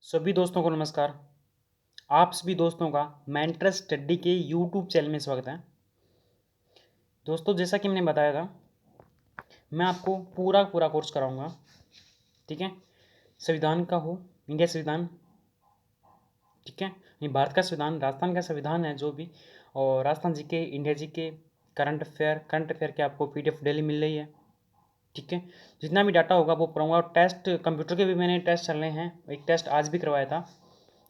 सभी दोस्तों को नमस्कार। आप सभी दोस्तों का मेंटर स्टडी के यूट्यूब चैनल में स्वागत है। दोस्तों, जैसा कि मैंने बताया था, मैं आपको पूरा पूरा कोर्स कराऊंगा। ठीक है, संविधान का हो, इंडिया संविधान, ठीक है, ये भारत का संविधान, राजस्थान का संविधान है जो भी, और राजस्थान जी के, इंडिया जी के, करंट अफेयर के आपको PDF डेली मिल रही है। ठीक है, जितना भी डाटा होगा वो पढ़ाऊंगा। टेस्ट कंप्यूटर के भी मैंने टेस्ट चल रहे हैं, एक टेस्ट आज भी करवाया था,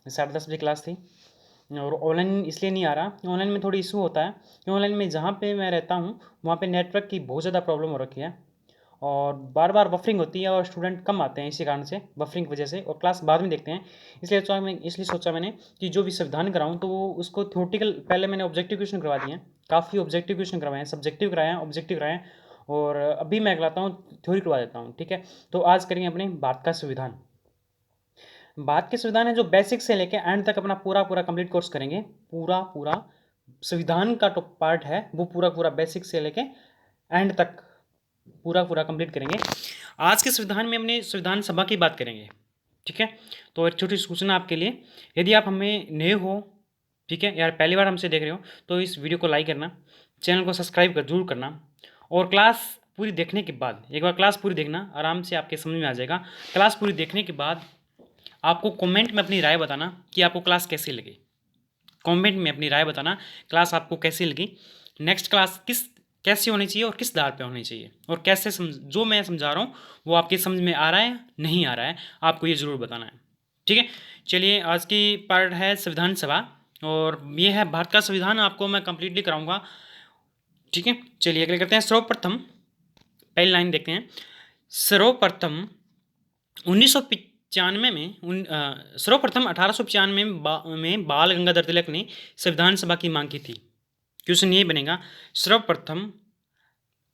10:30 बजे क्लास थी। और ऑनलाइन इसलिए नहीं आ रहा, ऑनलाइन में थोड़ी इशू होता है कि ऑनलाइन में जहाँ पे मैं रहता हूँ वहाँ पे नेटवर्क की बहुत ज़्यादा प्रॉब्लम हो रखी है, और बार बार बफरिंग होती है और स्टूडेंट कम आते हैं इसी कारण से, बफरिंग की वजह से, और क्लास बाद में देखते हैं। इसलिए सोचा मैंने कि जो भी संविधान कराऊँ तो वो उसको थ्योरेटिकल, पहले मैंने ऑब्जेक्टिव क्वेश्चन करवा दिए हैं, काफ़ी ऑब्जेक्टिव क्वेश्चन करवाए हैं, सब्जेक्टिव कराए हैं, ऑब्जेक्टिव कराए हैं, और अभी मैं अगलाता हूँ थ्योरी करवा देता हूँ। ठीक है, तो आज करेंगे अपने भारत का संविधान। भारत के संविधान है जो बेसिक से लेके एंड तक अपना पूरा पूरा कंप्लीट कोर्स करेंगे। पूरा पूरा संविधान का तो पार्ट है वो पूरा पूरा बेसिक से लेके एंड तक पूरा पूरा कंप्लीट करेंगे। आज के संविधान में अपने संविधान सभा की बात करेंगे। ठीक है, तो एक छोटी सूचना आपके लिए, यदि आप हमें नए हो, ठीक है यार, पहली बार हमसे देख रहे हो, तो इस वीडियो को लाइक करना, चैनल को सब्सक्राइब कर जरूर करना, और क्लास पूरी देखने के बाद, एक बार क्लास पूरी देखना, आराम से आपके समझ में आ जाएगा। क्लास पूरी देखने के बाद आपको कमेंट में अपनी राय बताना कि आपको क्लास कैसी लगी। कमेंट में अपनी राय बताना क्लास आपको कैसी लगी, नेक्स्ट क्लास कैसी होनी चाहिए और किस आधार पे होनी चाहिए, और कैसे जो मैं समझा रहा हूँ वो आपके समझ में आ रहा है नहीं आ रहा है, आपको ये ज़रूर बताना है। ठीक है, चलिए, आज की पार्ट है संविधान सभा, और ये है भारत का संविधान, आपको मैं कंप्लीटली कराऊंगा। ठीक है, चलिए अगले करते हैं। सर्वप्रथम पहली लाइन देखते हैं। सर्वप्रथम 1995 में सर्वप्रथम 1895 में बाल गंगाधर तिलक ने संविधान सभा की मांग की थी। क्वेश्चन ये बनेगा, सर्वप्रथम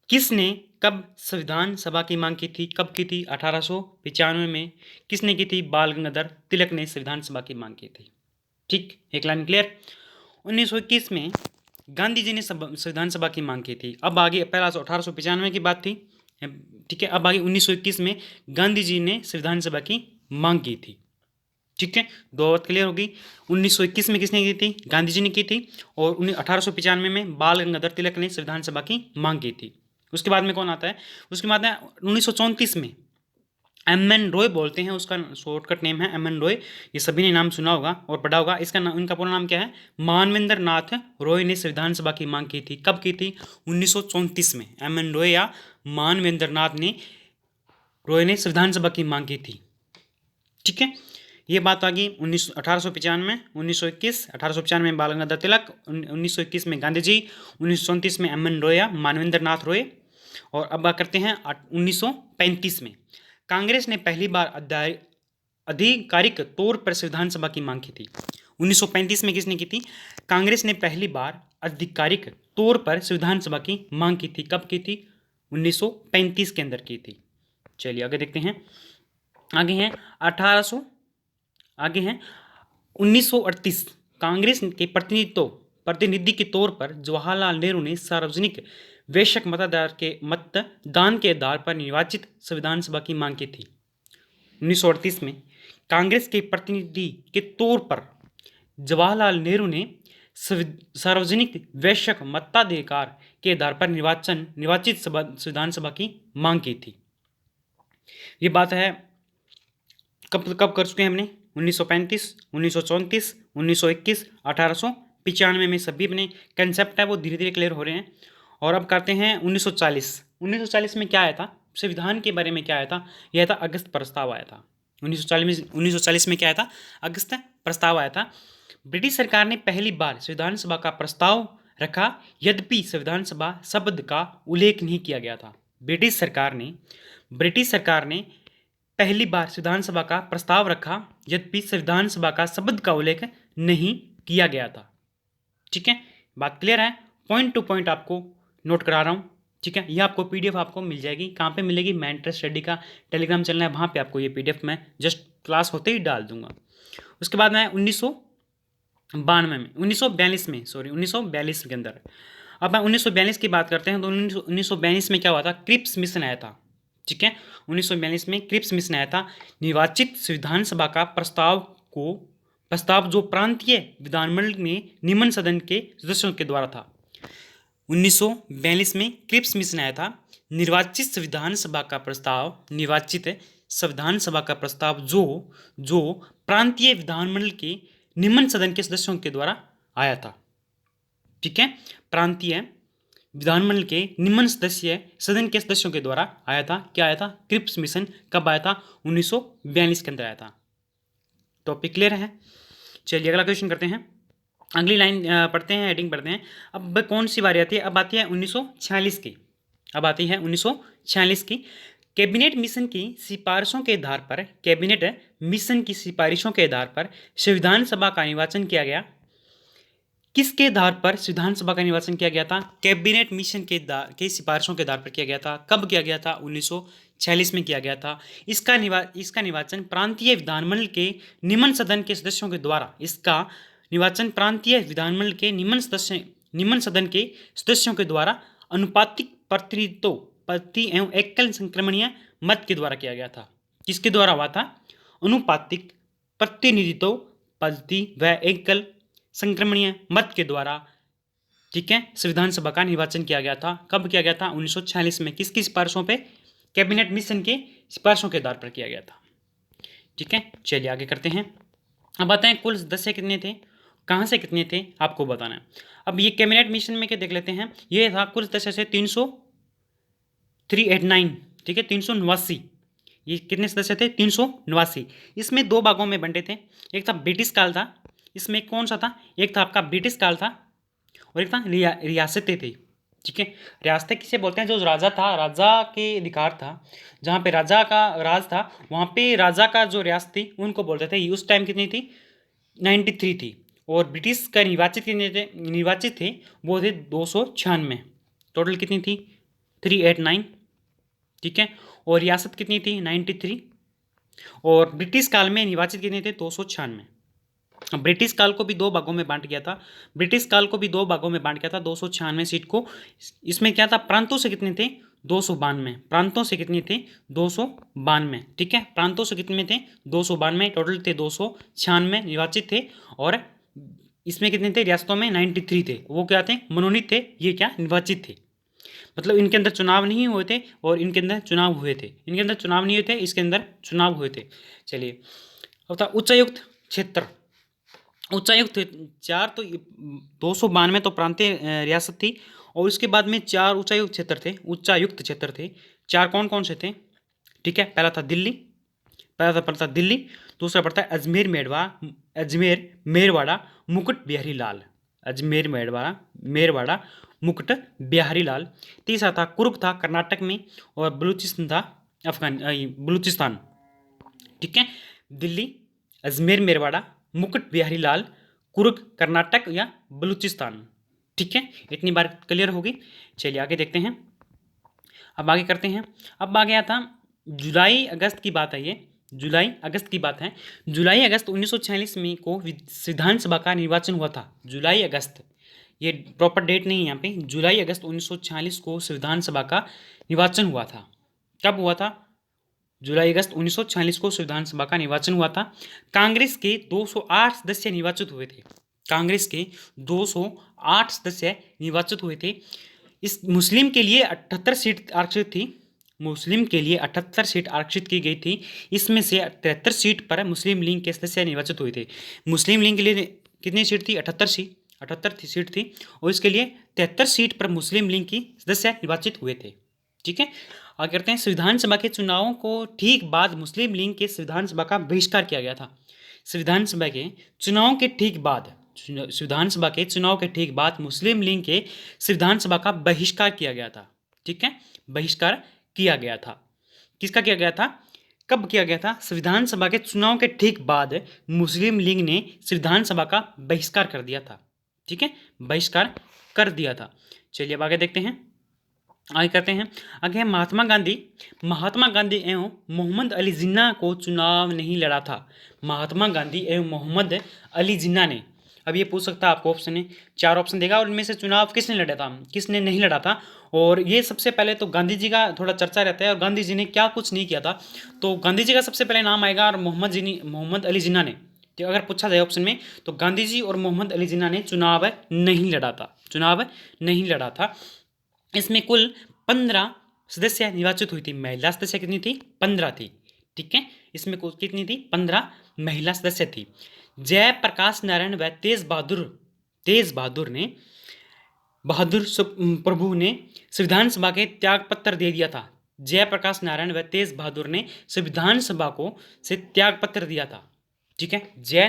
किसने कब संविधान सभा की मांग की थी, कब की थी? 1895 में। किसने की थी? बाल गंगाधर तिलक ने संविधान सभा की मांग की थी। ठीक, एक लाइन क्लियर। 1921 में गांधी जी ने संविधान सभा की मांग की थी। अब आगे, पहला 1895 की बात थी, ठीक है, अब आगे 1921 में गांधी जी ने संविधान सभा की मांग की थी। ठीक है, दो बात क्लियर होगी। 1921 में किसने की थी? गांधी जी ने की थी, और 1895 में बाल गंगाधर तिलक ने संविधान सभा की मांग की थी। उसके बाद में कौन आता है? उसके बाद में 1934 में MN रॉय बोलते हैं, उसका शॉर्टकट नेम है MN रॉय, ये सभी ने नाम सुना होगा और पढ़ा होगा। इसका नाम, इनका पूरा नाम क्या है? मानवेंद्र नाथ रॉय ने संविधान सभा की मांग की थी। कब की थी? 1934 में। MN रॉय या मानवेंद्र नाथ ने रॉय ने संविधान सभा की मांग की थी। ठीक है, ये बात आ गई 1895, 1921, 1895 में बाल गंगाधर तिलक, 1921 में गांधी जी, 1934 में MN रॉय या मानवेंद्र नाथ रॉय। और अब बात करते हैं 1935 में। कांग्रेस ने पहली बार आधिकारिक तौर पर संविधान सभा की मांग की थी। 1935 में किसने की थी? कांग्रेस ने पहली बार आधिकारिक तौर पर संविधान सभा की मांग की थी। कब की थी? 1935 के अंदर की थी। चलिए आगे देखते हैं। आगे हैं 1938। कांग्रेस के प्रतिनिधि के तौर पर जवाहरलाल नेहरू ने सार्वजनिक वैश्विक मतदान के आधार पर निर्वाचित संविधान सभा की मांग की थी। 1938 में कांग्रेस के प्रतिनिधि के तौर पर जवाहरलाल नेहरू ने सार्वजनिक वैश्विक मताधिकार के आधार पर निर्वाचित संविधान सभा की मांग की थी। ये बात है कब कर चुके हैं हमने? 1935, 1934, 1921, 1895 में सभी अपने कंसेप्ट है वो धीरे धीरे क्लियर हो रहे हैं। और अब करते हैं 1940। 1940 में क्या आया था? संविधान के बारे में क्या आया था? यह था अगस्त प्रस्ताव आया था। 1940 में क्या आया था? अगस्त प्रस्ताव आया था। ब्रिटिश सरकार ने पहली बार संविधान सभा का प्रस्ताव रखा, यद्यपि संविधान सभा शब्द का उल्लेख नहीं किया गया था। ब्रिटिश सरकार ने पहली बार संविधान सभा का प्रस्ताव रखा, यद्यपि संविधान सभा का शब्द का उल्लेख नहीं किया गया था। ठीक है, बात क्लियर है? पॉइंट टू पॉइंट आपको नोट करा रहा हूँ। ठीक है, ये आपको PDF आपको मिल जाएगी। कहाँ पे मिलेगी? मेंटर स्टडी का टेलीग्राम चैनल है, वहाँ पे आपको ये PDF मैं जस्ट क्लास होते ही डाल दूंगा। उसके बाद मैं 1942 के अंदर, अब मैं 1942 की बात करते हैं तो 1942 में क्या हुआ था? क्रिप्स मिशन आया था। ठीक है, 1942 में क्रिप्स मिशन आया था। निर्वाचित संविधान सभा का प्रस्ताव को प्रस्ताव जो प्रांतीय विधानमंडल में निम्न सदन के सदस्यों के द्वारा था। 1942 में क्रिप्स मिशन आया था। निर्वाचित संविधान सभा का प्रस्ताव जो प्रांतीय विधानमंडल के निम्न सदन के सदस्यों के द्वारा आया था। ठीक है, प्रांतीय विधानमंडल के निम्न सदन के सदस्यों के द्वारा आया था। क्या आया था? Cripps mission. कब आया था? 1942 के अंदर आया था। टॉपिक क्लियर है? चलिए अगला क्वेश्चन करते हैं। अगली लाइन पढ़ते हैं, हेडिंग पढ़ते हैं। अब कौन सी बारी आती है? अब आती है 1946 की। अब आती है 1946 की। कैबिनेट मिशन की सिफारिशों के आधार पर संविधान सभा का निर्वाचन किया गया। किसके आधार पर संविधान सभा का निर्वाचन किया गया था? कैबिनेट मिशन के सिफारिशों के आधार पर किया गया था। कब किया गया था? 1946 में किया गया था। इसका निर्वाचन प्रांतीय विधानमंडल के निम्न सदन के सदस्यों के द्वारा निम्न सदन के सदस्यों के द्वारा अनुपातिक प्रति एवं एकल संक्रमणीय मत के द्वारा किया गया था। किसके द्वारा हुआ था? अनुपातिक प्रतिनिधित्व पद्धति व एकल संक्रमणीय मत के द्वारा, ठीक है, संविधान सभा का निर्वाचन किया गया था। कब किया गया था? 1946 में। किसकी सिफारिशों पे? कैबिनेट मिशन के सिफारिशों के आधार पर किया गया था। ठीक है, चलिए आगे करते हैं। अब आते हैं कुल सदस्य कितने थे, कहाँ से कितने थे, आपको बताना है। अब ये कैबिनेट मिशन में क्या देख लेते हैं। ये था कुल सदस्य से 389, ठीक है, 389। ये कितने सदस्य थे? 389। इसमें दो भागों में बंटे थे। एक था ब्रिटिश काल था, इसमें कौन सा था? एक था आपका ब्रिटिश काल था और एक था रियासतें थी। ठीक है, रियासतें किसे बोलते हैं? जो राजा था, राजा के अधिकार था, जहाँ पे राजा का राज था, वहाँ पे राजा का जो रियासत थी उनको बोलते थे। उस टाइम कितनी थी? 93 थी। और ब्रिटिश का निर्वाचित थे वो थे 296। टोटल कितनी थी? 389। ठीक है, और रियासत कितनी थी? 93। और ब्रिटिश काल में निर्वाचित कितने थे? 296। ब्रिटिश काल को भी दो भागों में बांट गया था। 296 सीट को। इसमें क्या था? प्रांतों से कितने थे? 292। प्रांतों से कितने थे? 292। ठीक है, प्रांतों से कितने थे? 292। टोटल थे 296 निर्वाचित थे। और इसमें कितने थे? रियासतों में 93 थे। वो क्या थे? मनोनीत थे। ये क्या? निर्वाचित थे। मतलब इनके अंदर चुनाव नहीं हुए थे और इनके अंदर चुनाव हुए थे। इनके अंदर चुनाव नहीं हुए थे, इसके अंदर चुनाव हुए थे। चलिए, अब था उच्चायुक्त क्षेत्र। उच्चायुक्त 4 तो 292 तो प्रांतीय रियासत थी और उसके बाद में 4 उच्चायुक्त क्षेत्र थे। 4 कौन कौन से थे? ठीक है, पहला था दिल्ली, पड़ता दिल्ली। दूसरा पड़ता है अजमेर मेरवाड़ा मुकुट बिहारी लाल। अजमेर मेरवाड़ा मुकुट बिहारी लाल। तीसरा था कुर्ग था कर्नाटक में और बलूचिस्तान था बलूचिस्तान। ठीक है, दिल्ली, अजमेर मेरवाड़ा, मुकुट बिहारी लाल, कुर्ग कर्नाटक या बलूचिस्तान। ठीक है, इतनी बार क्लियर होगी। चलिए आगे देखते हैं। अब आगे करते हैं। अब आ गया था जुलाई अगस्त की बात है। ये जुलाई अगस्त की बात है। जुलाई अगस्त 1946 में को विधान सभा का निर्वाचन हुआ था। जुलाई अगस्त, ये प्रॉपर डेट नहीं है यहाँ पे। जुलाई अगस्त 1946 को संविधान सभा का निर्वाचन हुआ था। कब हुआ था? जुलाई अगस्त 1946 को संविधान सभा का निर्वाचन हुआ था। कांग्रेस के 208 सदस्य निर्वाचित हुए थे। कांग्रेस के 208 सदस्य निर्वाचित हुए थे। इस मुस्लिम के लिए 78 सीट आरक्षित थी। मुस्लिम के लिए 78 सीट आरक्षित की गई थी। इसमें से 73 सीट पर मुस्लिम लीग के सदस्य निर्वाचित हुए थे। मुस्लिम लीग के लिए कितनी सीट थी? 78 सीट थी और इसके लिए 73 सीट पर मुस्लिम लीग की सदस्य निर्वाचित हुए थे। ठीक है, आगे करते हैं। संविधान सभा के चुनावों को ठीक बाद मुस्लिम लीग के संविधान सभा का बहिष्कार किया गया था। संविधान सभा के चुनाव के ठीक बाद मुस्लिम लीग के संविधान सभा का बहिष्कार किया गया था। ठीक है, बहिष्कार किया गया था। किसका किया गया था? कब किया गया था? संविधान सभा के चुनाव के ठीक बाद मुस्लिम लीग ने संविधान सभा का बहिष्कार कर दिया था। ठीक है, बहिष्कार कर दिया था। चलिए अब आगे देखते हैं, आगे करते हैं। आगे है महात्मा गांधी एवं मोहम्मद अली जिन्ना को चुनाव नहीं लड़ा था। महात्मा गांधी एवं मोहम्मद अली जिन्ना ने, अब ये पूछ सकता है आपको, ऑप्शन है, 4 ऑप्शन देगा और इनमें से चुनाव किसने लड़ा था, किसने नहीं लड़ा था। और ये सबसे पहले तो गांधी जी का थोड़ा चर्चा रहता है और गांधी जी ने क्या कुछ नहीं किया था। तो गांधी जी का सबसे पहले नाम आएगा और मोहम्मद अली जिन्ना ने तो अगर पूछा जाए ऑप्शन में तो गांधी जी और मोहम्मद अली जिन्ना ने चुनाव नहीं लड़ा था। इसमें कुल 15 सदस्य निर्वाचित हुई थी। महिला सदस्य कितनी थी? 15 थी। ठीक है, इसमें कुल कितनी थी? 15 महिला सदस्य थी। जयप्रकाश नारायण व तेज बहादुर प्रभु ने संविधान सभा के त्याग पत्र दे दिया था। जयप्रकाश नारायण व तेज बहादुर ने संविधान सभा को से त्याग पत्र दिया था। ठीक है, जय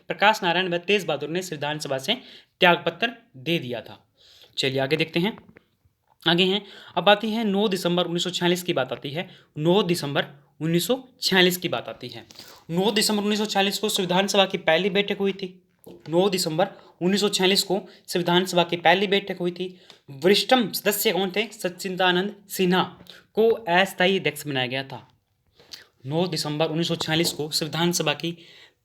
प्रकाश नारायण व तेज बहादुर ने संविधान सभा से त्याग पत्र दे दिया था। चलिए आगे देखते हैं। आगे हैं, अब आती है 9 दिसंबर 1946 की बात आती है। 9 दिसंबर 1946 की बात आती है। 9 दिसंबर 1946 को संविधान सभा की पहली बैठक हुई थी। 9 दिसंबर 1946 को संविधान सभा की पहली बैठक हुई थी। वरिष्ठतम सदस्य कौन थे? सच्चिदानंद सिन्हा को अस्थायी अध्यक्ष बनाया गया था। 9 दिसंबर 1946 को संविधान सभा की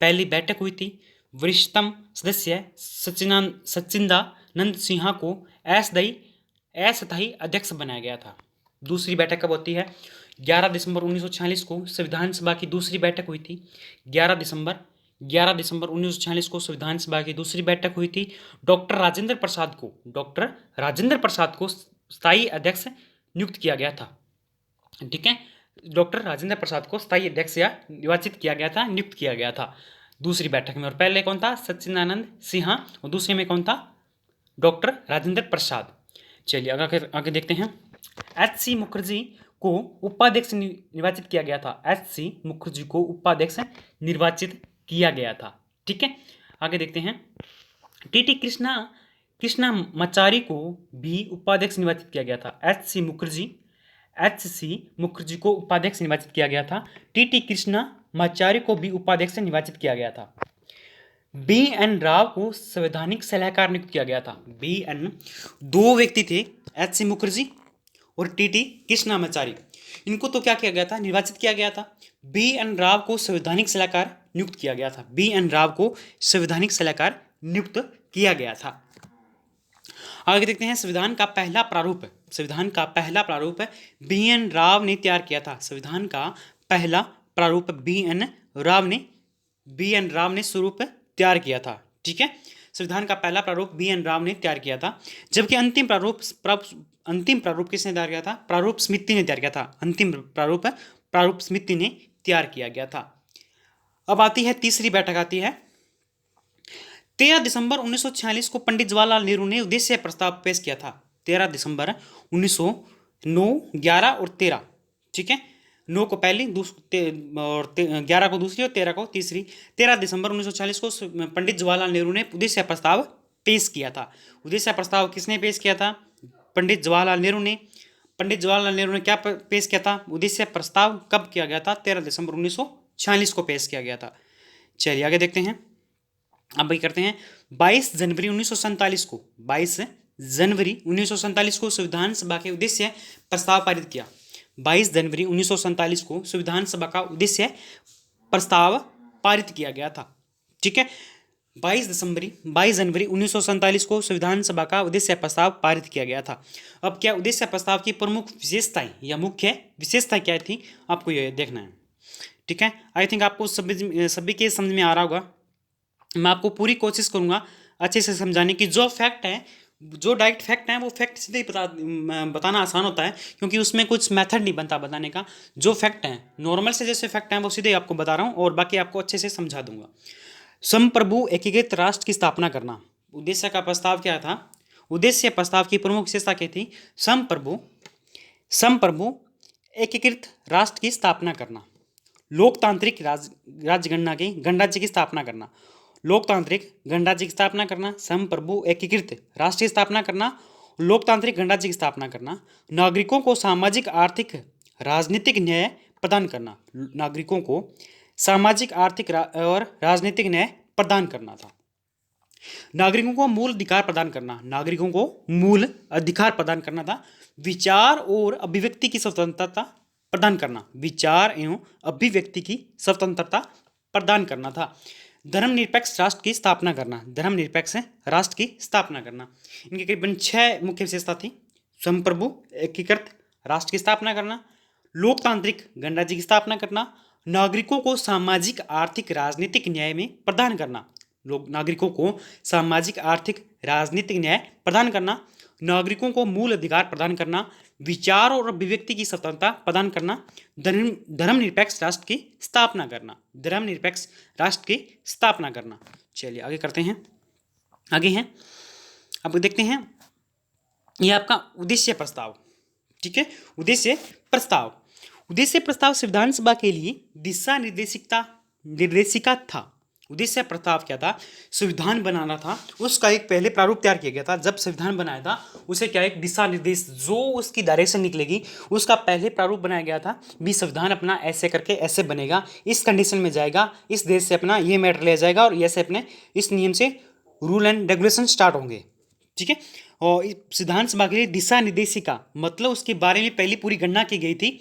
पहली बैठक हुई थी। वरिष्ठतम सदस्य सच्चिदानंद सिन्हा को अस्थायी अध्यक्ष बनाया गया था। दूसरी बैठक कब होती है? 11 दिसंबर 1946 को संविधान सभा की दूसरी बैठक हुई थी। 11 दिसंबर 1946 को संविधान सभा की दूसरी बैठक हुई थी। डॉक्टर राजेंद्र प्रसाद को स्थायी अध्यक्ष नियुक्त किया गया था। ठीक है, डॉक्टर राजेंद्र प्रसाद को स्थायी अध्यक्ष या निर्वाचित किया गया था, नियुक्त किया गया था दूसरी बैठक में। और पहले कौन था? सच्चिदानंद सिन्हा, और दूसरे में कौन था? डॉक्टर राजेंद्र प्रसाद। चलिए आगे देखते हैं। एच.सी. मुखर्जी को उपाध्यक्ष निर्वाचित किया गया था। एच.सी. मुखर्जी को उपाध्यक्ष निर्वाचित किया गया था। ठीक है, आगे देखते हैं। टी.टी. कृष्णामाचारी को भी उपाध्यक्ष निर्वाचित किया गया था। एच.सी. मुखर्जी को उपाध्यक्ष निर्वाचित किया गया था। टी.टी. कृष्णामाचारी को भी उपाध्यक्ष निर्वाचित किया गया था। बी.एन. राव को संवैधानिक सलाहकार नियुक्त किया गया था। बी.एन. दो व्यक्ति थे, एच.सी. मुखर्जी और टी.टी. कृष्णामाचारी। इनको तो क्या किया गया था? निर्वाचित किया गया था। बी.एन. राव को संवैधानिक सलाहकार नियुक्त किया गया था। बी.एन. राव को संवैधानिक सलाहकार नियुक्त किया गया था। आगे देखते हैं। संविधान का पहला प्रारूप बी.एन. राव ने तैयार किया था। संविधान का पहला प्रारूप बी.एन. राव ने स्वरूप तैयार किया था। ठीक है, संविधान का पहला प्रारूप बी.एन. राव ने तैयार किया था। जबकि अंतिम प्रारूप किसने तैयार किया था? प्रारूप समिति ने तैयार किया था। अंतिम प्रारूप समिति ने तैयार किया गया था। अब आती है तीसरी बैठक आती है। 13 दिसंबर 1946 को पंडित जवाहरलाल नेहरू ने उद्देश्य प्रस्ताव पेश किया था। 13 दिसंबर 1909, 11 और 13। ठीक है, 9 को पहली और 11 को दूसरी और 13 को तीसरी। 13 दिसंबर 1946 को पंडित जवाहरलाल नेहरू ने उद्देश्य प्रस्ताव पेश किया था। उद्देश्य प्रस्ताव किसने पेश किया था? पंडित जवाहरलाल नेहरू ने। पंडित जवाहरलाल नेहरू ने क्या पेश किया था? उद्देश्य प्रस्ताव कब किया गया था? 13 दिसंबर 1946 को पेश किया गया था। चलिए आगे देखते हैं। अब वही करते हैं। 22 जनवरी 1947 को संविधान सभा के उद्देश्य प्रस्ताव पारित किया। 22 जनवरी 1947 को संविधान सभा का उद्देश्य प्रस्ताव पारित किया गया था। ठीक है, 22 जनवरी 1947 को संविधान सभा का उद्देश्य प्रस्ताव पारित किया गया था। अब क्या उद्देश्य प्रस्ताव की प्रमुख विशेषताएं या मुख्य विशेषताएं क्या थी, आपको ये देखना है। ठीक है, आई थिंक आपको सभी के समझ में आ रहा होगा। मैं आपको पूरी कोशिश करूंगा अच्छे से समझाने की। जो फैक्ट है, जो डायरेक्ट फैक्ट है, वो फैक्ट सीधे बताना आसान होता है, क्योंकि उसमें कुछ मेथड नहीं बनता बताने का। जो फैक्ट है, नॉर्मल से जैसे फैक्ट हैं, वो सीधे आपको बता रहा हूँ और बाकी आपको अच्छे से समझा दूंगा। संप्रभु एकीकृत राष्ट्र की स्थापना करना। उद्देश्य का प्रस्ताव क्या था? उद्देश्य प्रस्ताव की प्रमुख विशेषता क्या थी? संप्रभु एकीकृत राष्ट्र की स्थापना करना। लोकतांत्रिक गणराज्य की स्थापना करना। लोकतांत्रिक गणराज्य की स्थापना करना। संप्रभु एकीकृत राष्ट्र की स्थापना करना। लोकतांत्रिक गणराज्य की स्थापना करना। नागरिकों को सामाजिक, आर्थिक, राजनीतिक न्याय प्रदान करना। नागरिकों को सामाजिक, आर्थिक और राजनीतिक न्याय प्रदान करना था। नागरिकों को मूल अधिकार प्रदान करना। नागरिकों को मूल अधिकार प्रदान करना था। विचार और अभिव्यक्ति की स्वतंत्रता प्रदान करना। विचार एवं अभिव्यक्ति की स्वतंत्रता प्रदान करना था। धर्मनिरपेक्ष राष्ट्र की स्थापना करना। धर्मनिरपेक्ष राष्ट्र की स्थापना करना। इनकी करीबन 6 मुख्य विशेषता थी। संप्रभु एकीकृत राष्ट्र की स्थापना करना, लोकतांत्रिक गणराज्य की स्थापना करना, नागरिकों को सामाजिक आर्थिक राजनीतिक न्याय में प्रदान करना। लोग नागरिकों को सामाजिक आर्थिक राजनीतिक न्याय प्रदान करना, नागरिकों को मूल अधिकार प्रदान करना, विचार और अभिव्यक्ति की स्वतंत्रता प्रदान करना, धर्मनिरपेक्ष राष्ट्र की स्थापना करना, धर्मनिरपेक्ष राष्ट्र की स्थापना करना। चलिए आगे करते हैं, आगे हैं, अब देखते हैं यह आपका उद्देश्य प्रस्ताव। ठीक है, उद्देश्य प्रस्ताव। उद्देश्य प्रस्ताव संविधान सभा के लिए दिशा निर्देशिका था। उद्देश्य प्रस्ताव क्या था? संविधान बनाना था, उसका एक पहले प्रारूप तैयार किया गया था। जब संविधान बनाया था उसे क्या एक दिशा निर्देश, जो उसकी डायरेक्शन निकलेगी उसका पहले प्रारूप बनाया गया था। भी संविधान अपना ऐसे करके ऐसे बनेगा, इस कंडीशन में जाएगा, इस देश से अपना ये मैटर लिया जाएगा और ऐसे अपने इस नियम से रूल एंड रेगुलेशन स्टार्ट होंगे। ठीक है, और संविधान सभा के लिए दिशा निर्देशिका मतलब उसके बारे में पहले पूरी गणना की गई थी,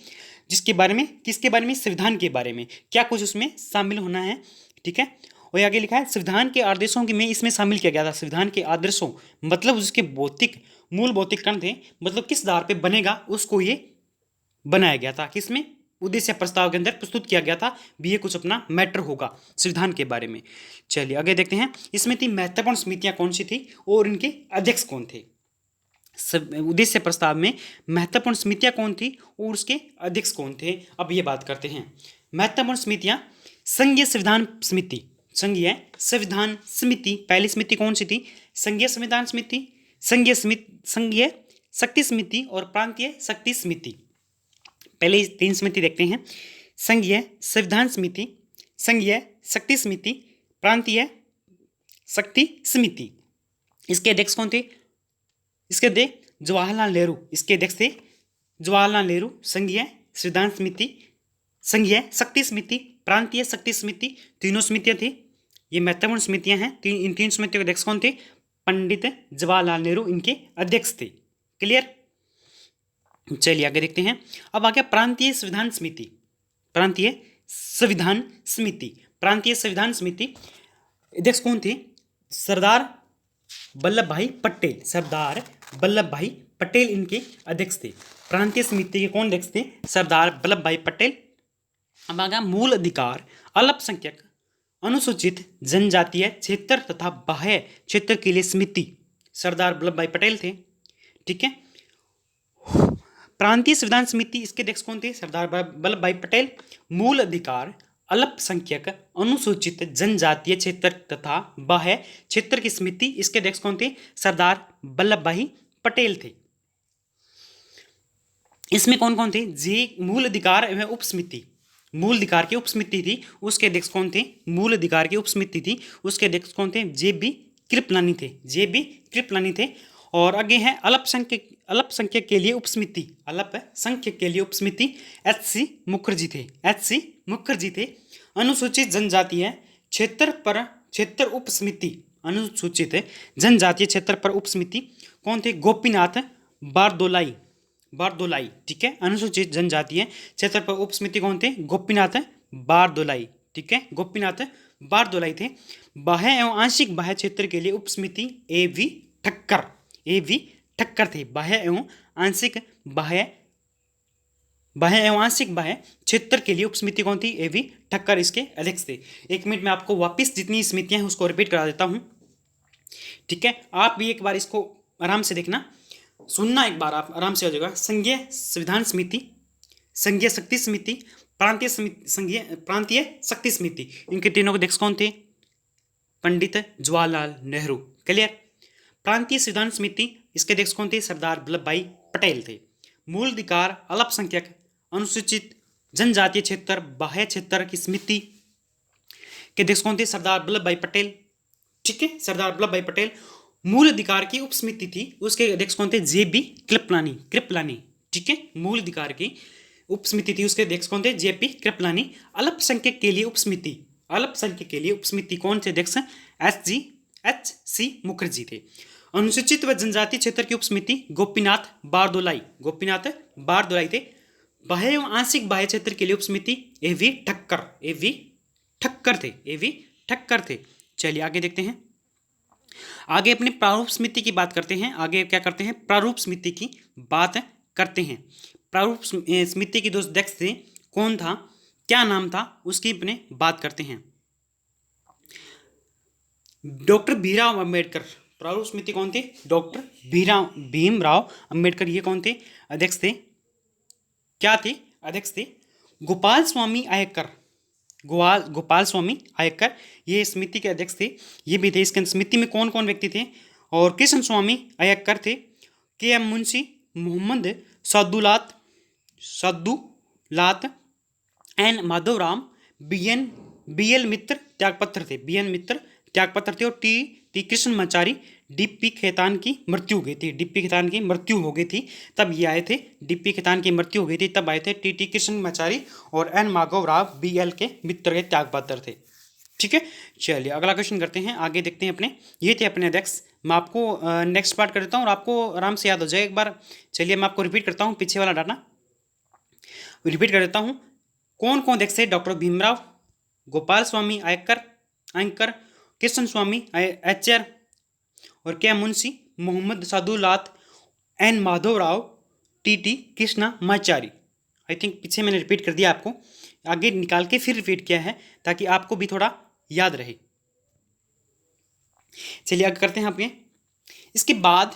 जिसके बारे में, किसके बारे में? संविधान के बारे में, क्या कुछ उसमें शामिल होना है। ठीक है, और आगे लिखा है संविधान के आदर्शों की में इसमें शामिल किया गया था। संविधान के आदर्शों मतलब उसके मूल भौतिक कण थे, मतलब किस आधार पे बनेगा उसको ये बनाया गया था। किसमें? उद्देश्य प्रस्ताव के अंदर प्रस्तुत किया गया था भी ये कुछ अपना मैटर होगा संविधान के बारे में। चलिए आगे देखते हैं, इसमें थी महत्वपूर्ण समितियां कौन सी थी और इनके अध्यक्ष कौन थे। उद्देश्य प्रस्ताव में महत्वपूर्ण समितियां कौन थी और उसके अध्यक्ष कौन थे, अब ये बात करते हैं। महत्वपूर्ण समितियां, संघीय संविधान समिति, संघीय संविधान समिति, पहली समिति कौन सी थी? संघीय संविधान समिति, संघीय शक्ति समिति और प्रांतीय शक्ति समिति। पहले 3 समिति देखते हैं, संघीय संविधान समिति, संघीय शक्ति समिति, प्रांतीय शक्ति समिति। इसके अध्यक्ष कौन थे? इसके अध्यक्ष जवाहरलाल नेहरू, इसके अध्यक्ष थे जवाहरलाल नेहरू। संघीय संविधान समिति, संघीय शक्ति समिति, प्रांतीय शक्ति समिति, तीनों समितियां थी, ये महत्वपूर्ण समितियां हैं। इन 3 समितियों के अध्यक्ष कौन थे? पंडित जवाहरलाल नेहरू इनके अध्यक्ष थे। क्लियर? चलिए आगे देखते हैं, अब आ गया प्रांतीय संविधान समिति। प्रांतीय संविधान समिति, प्रांतीय संविधान समिति अध्यक्ष कौन थे? सरदार वल्लभ भाई पटेल, सरदार वल्लभ भाई पटेल इनके अध्यक्ष थे। प्रांतीय समिति के कौन अध्यक्ष थे? सरदार वल्लभ भाई पटेल। अब आ गया मूल अधिकार, अल्पसंख्यक, अनुसूचित जनजातीय क्षेत्र तथा बाह्य क्षेत्र के लिए समिति, सरदार वल्लभ भाई पटेल थे। ठीक है, प्रांतीय संविधान समिति, इसके अध्यक्ष कौन थे? सरदार वल्लभ भाई पटेल। मूल अधिकार, अल्पसंख्यक, अनुसूचित जनजातीय क्षेत्र तथा बाह्य क्षेत्र की समिति, इसके अध्यक्ष कौन थे? सरदार वल्लभ भाई पटेल थे। इसमें कौन कौन थे? जे मूल अधिकार एवं उप समिति, मूल अधिकार की उप समिति थी, उसके अध्यक्ष कौन थे? मूल अधिकार की उप समिति थी, उसके अध्यक्ष कौन थे? जे.बी. कृपलानी थे, जे.बी. कृपलानी थे। और आगे है अल्पसंख्यक के लिए उप समिति, अल्पसंख्यक के लिए उप समिति एच.सी. मुखर्जी थे, एच.सी. मुखर्जी थे। अनुसूचित जनजातीय क्षेत्र उप समिति, अनुसूचित जनजातीय क्षेत्र पर उप समिति कौन थे? गोपीनाथ बारदोलाई, बारदोलाई। ठीक है, अनुसूचित जनजातीय क्षेत्र पर उप समिति कौन थे? गोपीनाथ बारदोलाई। ठीक है, गोपीनाथ बारदोलाई थे। बाह्य एवं आंशिक बाह्य क्षेत्र के लिए उप समिति ए.वी. ठक्कर, ए.वी. ठक्कर थे। बाह्य एवं आंशिक बाह्य क्षेत्र के लिए उप समिति कौन थी? ए.वी. ठक्कर इसके अध्यक्ष थे। 1 मिनट में आपको वापिस जितनी समितियां हैं उसको रिपीट करा देता हूं। ठीक है, आप भी एक बार इसको आराम से देखना, सुनना एक बार, आप आराम से हो जाएगा। संघीय संविधान समिति, संघीय शक्ति समिति, प्रांतीय शक्ति समिति, इनके तीनों के अध्यक्ष कौन थे? पंडित जवाहरलाल नेहरू। क्लियर? प्रांतीय संविधान समिति, इसके अध्यक्ष कौन थे? सरदार वल्लभ भाई पटेल थे। मूल अधिकार, अल्पसंख्यक, अनुसूचित जनजातीय क्षेत्र, बाह्य क्षेत्र की समिति के अध्यक्ष कौन थे? सरदार वल्लभ भाई पटेल। ठीक है, सरदार वल्लभ भाई पटेल। मूल अधिकार की उप समिति थी, उसके अध्यक्ष कौन थे? जे.बी. कृपलानी, कृपलानी। ठीक है, मूल अधिकार की उप समिति थी, उसके अध्यक्ष कौन थे? जे.पी. कृपलानी। अल्पसंख्यक के लिए उप समिति, अल्पसंख्यक के लिए उप समिति कौन थे अध्यक्ष? एच.सी. मुखर्जी थे। अनुसूचित व जनजातीय क्षेत्र की उप समिति गोपीनाथ बारदोलाई, गोपीनाथ बारदोलाई थे। बाह्य एवं आंशिक बाह्य क्षेत्र के लिए उप समिति ए.वी. ठक्कर, ए.वी. ठक्कर थे, ए.वी. ठक्कर थे। चलिए आगे देखते हैं, आगे अपने प्रारूप समिति की बात करते हैं। आगे क्या करते हैं? प्रारूप समिति की बात करते हैं। प्रारूप समिति के 2 अध्यक्ष थे, कौन था? क्या नाम था उसकी अपने बात करते हैं। डॉक्टर भीमराव अंबेडकर, प्रारूप समिति कौन थे? डॉक्टर भीमराव अंबेडकर, ये कौन थे? अध्यक्ष थे। क्या थे? अध्यक्ष थे। गोपाल स्वामी अय्यर, गोपाल स्वामी अय्यर ये समिति के अध्यक्ष थे, ये भी थे। इसके समिति में कौन कौन व्यक्ति थे? और कृष्ण स्वामी अय्यर थे, K M Munshi, Mohammad Sadulat, N Madhavram, B L Mitra त्यागपत्र थे, बी एन मित्र त्यागपत्र थे, और टी कृष्णमाचारी। डीपी खेतान की मृत्यु हो गई थी, डीपी खेतान की मृत्यु हो गई थी तब ये आए थे, डीपी खेतान की मृत्यु हो गई थी तब आए थे टी कृष्णमाचारी, और एन माधवराव बी एल के मित्र के त्यागपत्र थे। ठीक है, चलिए अगला क्वेश्चन करते हैं, आगे देखते हैं अपने। ये थे अपने अध्यक्ष। मैं आपको नेक्स्ट पार्ट कर देता हूँ और आपको आराम से याद हो जाए एक बार। चलिए मैं आपको रिपीट करता हूँ, पीछे वाला डाटा रिपीट कर देता हूँ। कौन कौन अध्यक्ष थे? डॉक्टर भीमराव, गोपाल स्वामी अय्यर, कृष्ण स्वामी अय्यर, और K Munshi, Mohammad Sadulat, N Madhavrao, T Krishnamachari. I think पीछे मैंने रिपीट कर दिया, आपको आगे निकाल के फिर रिपीट किया है ताकि आपको भी थोड़ा याद रहे। चलिए आगे करते हैं अपने। इसके बाद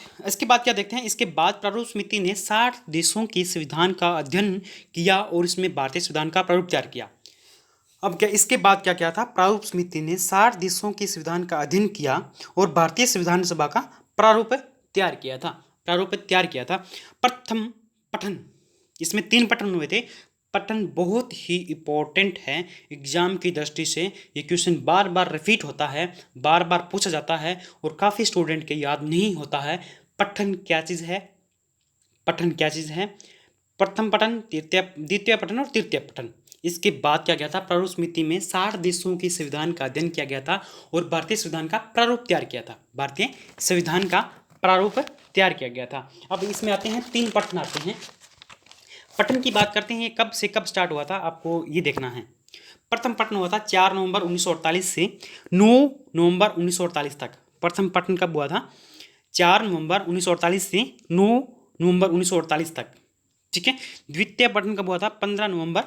क्या देखते हैं? इसके बाद प्रारूप समिति ने 60 देशों के संविधान का अध्ययन किया और इसमें भारतीय संविधान का प्रारूप तैयार किया। अब क्या इसके बाद क्या क्या था? प्रारूप समिति ने 60 देशों के संविधान का अध्ययन किया और भारतीय संविधान सभा का प्रारूप तैयार किया था, प्रथम पठन, इसमें 3 पठन हुए थे। पठन बहुत ही इम्पोर्टेंट है एग्जाम की दृष्टि से, ये क्वेश्चन बार बार रिपीट होता है, बार बार पूछा जाता है और काफ़ी स्टूडेंट के याद नहीं होता है। पठन क्या चीज़ है? प्रथम पठन, द्वितीय पठन और तृतीय पठन। इसके बाद क्या गया था? प्रारूप समिति में 60 देशों के संविधान का अध्ययन किया गया था और भारतीय संविधान का प्रारूप तैयार किया था। अब इसमें आते हैं 3 पठन आते हैं। पठन की बात करते हैं, कब से कब स्टार्ट हुआ था आपको ये देखना है। प्रथम पठन हुआ था 4 नवंबर 1948 से 9 नवंबर 1948 तक। प्रथम पठन कब हुआ था? 4 नवंबर 1948 से 9 नवंबर 1948 तक। ठीक है। द्वितीय पठन कब हुआ था? 15 नवंबर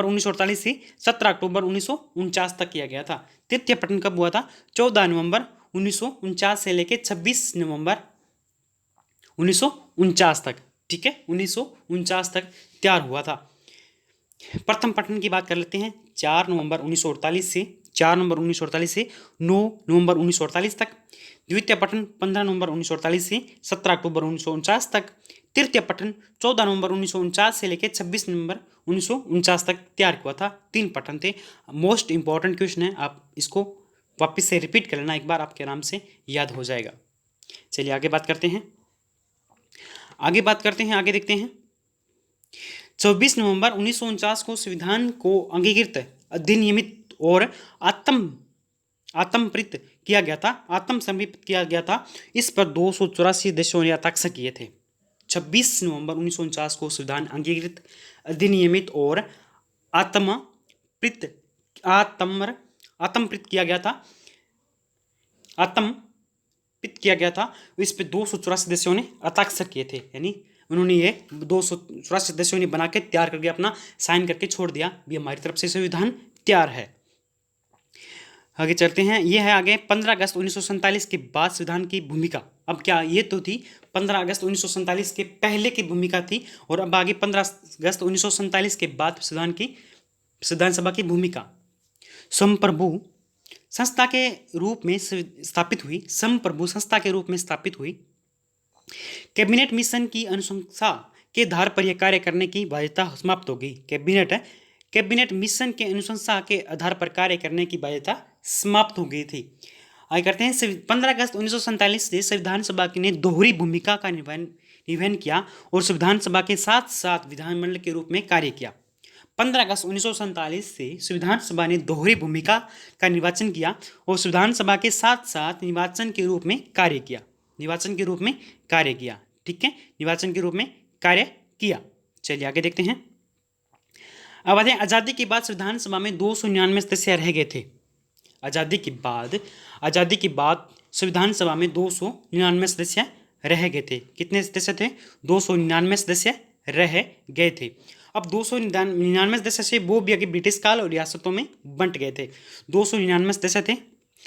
1948 से 17 अक्टूबर 1949 तक किया गया था। तृतीय पठन कब हुआ था? 14 नवंबर 1949 से लेकर 26 नवंबर 1949 तक। ठीक है, 1949 तक तैयार हुआ था। प्रथम पठन की बात कर लेते हैं। 4 नवंबर 1948 से 9 नवंबर 1948 तक। द्वितीय पठन 15 नवंबर 1948 से 17 अक्टूबर 1949 तक। तृतीय पठन 14 नवंबर 1949 से लेकर 26 नवंबर 1949 तक तैयार हुआ था। 3 पठन थे। मोस्ट इंपॉर्टेंट क्वेश्चन है, आप इसको वापस से रिपीट कर लेना एक बार, आपके आराम से याद हो जाएगा। चलिए आगे बात करते हैं, आगे देखते हैं। 24 नवंबर 1949 को संविधान को अंगीकृत, अधिनियमित और आत्मप्रीत किया गया था। इस पर 284 देशों ने हस्ताक्षर किए थे। 26 नवंबर 1949 को संविधान अंगीकृत, अधिनियमित और आत्मप्रीत किया गया था। इस पे 284 देशों ने हस्ताक्षर किए थे, यानी उन्होंने ये 284 देशों ने बना के तैयार करके अपना साइन करके छोड़ दिया, भी हमारी तरफ से संविधान तैयार है। आगे चलते हैं, ये है आगे 15 अगस्त 1947 के बाद संविधान की भूमिका। अब क्या ये तो थी 15 अगस्त 1947 के पहले की भूमिका थी, और अब आगे 15 अगस्त 1947 के बाद संविधान सभा की भूमिका। संप्रभु संस्था के रूप में स्थापित हुई। कैबिनेट मिशन की अनुशंसा के आधार पर यह कार्य करने की बाध्यता समाप्त हो गई। कैबिनेट मिशन के अनुशंसा के आधार पर कार्य करने की बाध्यता समाप्त हो गई थी। आगे करते हैं, 15 अगस्त 1947 से संविधान सभा ने दोहरी भूमिका का निर्वहन किया और संविधान सभा के साथ साथ विधानमंडल के रूप में कार्य किया। 15 अगस्त 1947 से संविधान सभा ने दोहरी भूमिका का निर्वाचन किया और संविधान सभा के साथ साथ निर्वाचन के रूप में कार्य किया। ठीक है, निर्वाचन के रूप में कार्य किया। चलिए आगे देखते हैं। अब आते हैं, आज़ादी के बाद संविधान सभा में 299 सदस्य रह गए थे। आज़ादी के बाद संविधान सभा में 299 सदस्य रह गए थे। कितने सदस्य थे? 299 सदस्य रह गए थे। अब 299 सदस्य वो भी आगे ब्रिटिश काल और रियासतों में बंट गए थे। 299 सदस्य थे,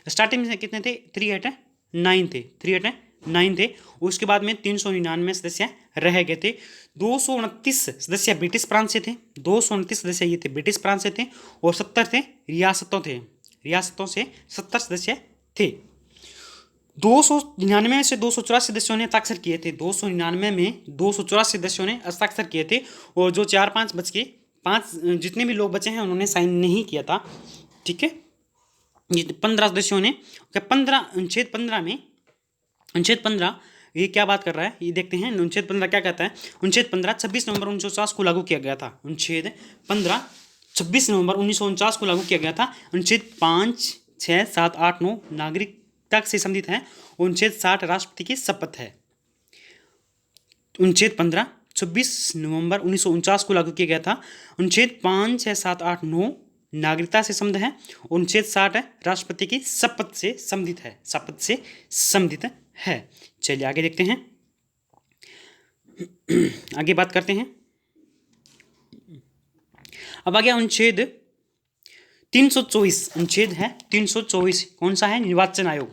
स्टार्टिंग में कितने थे? 309 थे, 309 थे। उसके बाद में 399 सदस्य रह गए थे। 229 सदस्य ब्रिटिश प्रांत से थे, 229 सदस्य ये थे ब्रिटिश प्रांत से थे, और 70 थे रियासतों से 70 सदस्य थे। 299 में से 284 सदस्यों ने हस्ताक्षर किए थे, 299 में 284 सदस्यों ने हस्ताक्षर किए थे, और जो 4-5 बच के 5 जितने भी लोग बचे हैं उन्होंने साइन नहीं किया था। ठीक है, ये 15 सदस्यों ने 15 अनुच्छेद 15 ये क्या बात कर रहा है ये देखते हैं। अनुच्छेद 15 क्या कहता है? अनुच्छेद 15 26 नवंबर 1949 को लागू किया गया था। अनुच्छेद 15 26 नवंबर 1949 को लागू किया गया था। अनुच्छेद 5, 6, 7, 8, 9 नागरिकता से संबंधित है। अनुच्छेद 60 राष्ट्रपति की शपथ है। अनुच्छेद 15 26 नवंबर 1949 को लागू किया गया था। अनुच्छेद 5, 6, 7, 8, 9 नागरिकता से संबंधित है। अनुच्छेद 60 राष्ट्रपति की शपथ से संबंधित है। चलिए आगे देखते हैं, आगे बात करते हैं। अब आ गया अनुच्छेद 324, अनुच्छेद है 324, कौन सा है? निर्वाचन आयोग।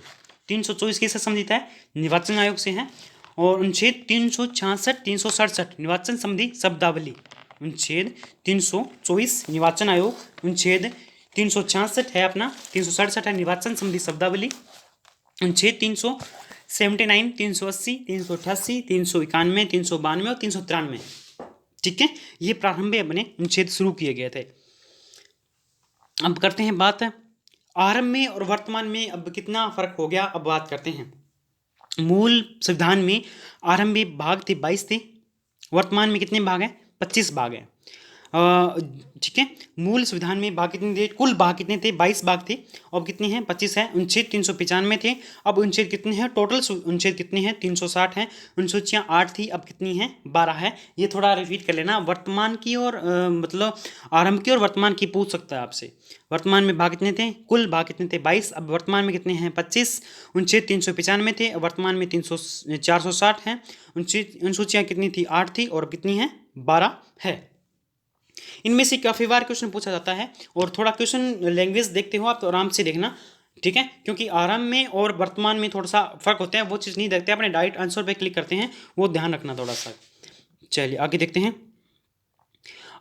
324 किससे संबंधित है? निर्वाचन आयोग से है। और अनुच्छेद 366 367 निर्वाचन संबंधी शब्दावली। अनुच्छेद 324 निर्वाचन आयोग, अनुच्छेद 366 है अपना, 367 है निर्वाचन संबंधी शब्दावली। अनुच्छेद 379, 380, 388, 391, 392 और 393। ठीक है, ये प्रारंभ में अपने अनुच्छेद शुरू किए गए थे। अब करते हैं बात आरंभ में और वर्तमान में अब कितना फर्क हो गया। अब बात करते हैं, मूल संविधान में आरंभ में भाग थे 22 थे, वर्तमान में कितने भाग हैं? 25 भाग हैं। ठीक है, मूल संविधान में भाग कितने थे? कुल भाग कितने थे? 22 भाग थे। अब कितने हैं? 25 है। अनुच्छेद 395 थे, अब अनुच्छेद कितने हैं? टोटल अनुच्छेद कितने हैं? 360 हैं। अनुसूचियाँ 8 थी, अब कितनी हैं? 12 है। ये थोड़ा रिपीट कर लेना, वर्तमान की और मतलब आरंभ की और वर्तमान की पूछ सकता है आपसे। वर्तमान में भाग कितने थे? कुल भाग कितने थे? 22, अब वर्तमान में कितने हैं? 25। अनुच्छेद 395 थे, वर्तमान में 460 हैं। अनुसूचियाँ कितनी थी? 8 थी, और कितनी हैं? 12 है। इनमें से काफ़ी बार क्वेश्चन पूछा जाता है, और थोड़ा क्वेश्चन लैंग्वेज देखते हो आप तो आराम से देखना। ठीक है, क्योंकि आरंभ में और वर्तमान में थोड़ा सा फर्क होता है, वो चीज़ नहीं देखते, अपने डायरेक्ट आंसर पे क्लिक करते हैं, वो ध्यान रखना थोड़ा सा। चलिए आगे देखते हैं।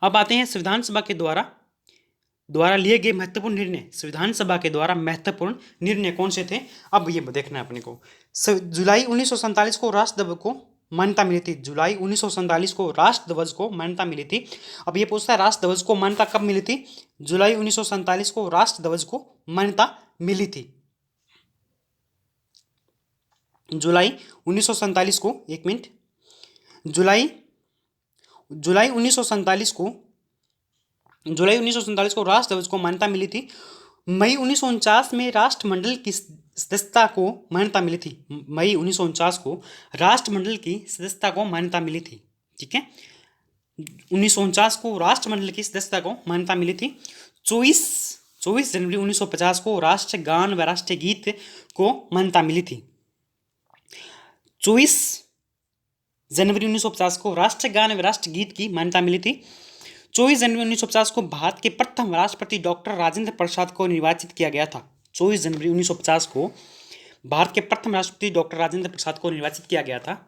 अब आते हैं संविधान सभा के द्वारा लिए गए महत्वपूर्ण निर्णय। संविधान सभा के द्वारा महत्वपूर्ण निर्णय कौन से थे? अब ये देखना है अपने को। जुलाई 1947 को राष्ट्रध्वज को मान्यता मिली थी। जुलाई 1947 को राष्ट्रध्वज को मान्यता मिली थी। अब ये पूछता है राष्ट्रध्वज को मान्यता कब मिली थी? जुलाई 1947 को राष्ट्रध्वज को मान्यता मिली थी। जुलाई 1947 को, एक मिनट, जुलाई 1947 को राष्ट्रध्वज को मान्यता मिली थी। मई 1949 में राष्ट्रमंडल की सदस्यता को मान्यता मिली थी। मई 1949 को राष्ट्रमंडल की सदस्यता को मान्यता मिली थी। ठीक है, 1949 को राष्ट्रमंडल की सदस्यता को मान्यता मिली थी। 24 जनवरी 1950 को राष्ट्रगान व राष्ट्रीय गीत को मान्यता मिली थी। 24 जनवरी 1950 को राष्ट्रगान व राष्ट्रीय गीत की मान्यता मिली थी। 24 जनवरी 1950 को भारत के प्रथम राष्ट्रपति डॉक्टर राजेंद्र प्रसाद को निर्वाचित किया गया था। 24 जनवरी 1950 को भारत के प्रथम राष्ट्रपति डॉक्टर राजेंद्र प्रसाद को निर्वाचित किया गया था।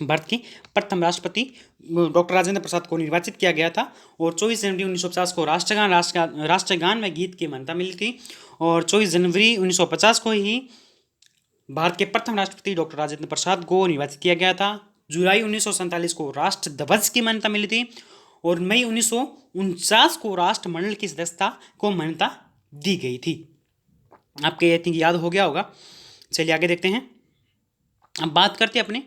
भारत के प्रथम राष्ट्रपति डॉक्टर राजेंद्र प्रसाद को निर्वाचित किया गया था। और 24 जनवरी 1950 को राष्ट्रगान व गीत की मान्यता मिली थी। और 24 जनवरी 1950 को ही भारत के प्रथम राष्ट्रपति डॉक्टर राजेंद्र प्रसाद को निर्वाचित किया गया था। जुलाई 1947 को राष्ट्रध्वज की मान्यता मिली थी। और मई 1949 को राष्ट्रमंडल की सदस्यता को मान्यता दी गई थी। आपके आई थिंक याद हो गया होगा। चलिए आगे देखते हैं। अब बात करते हैं अपने,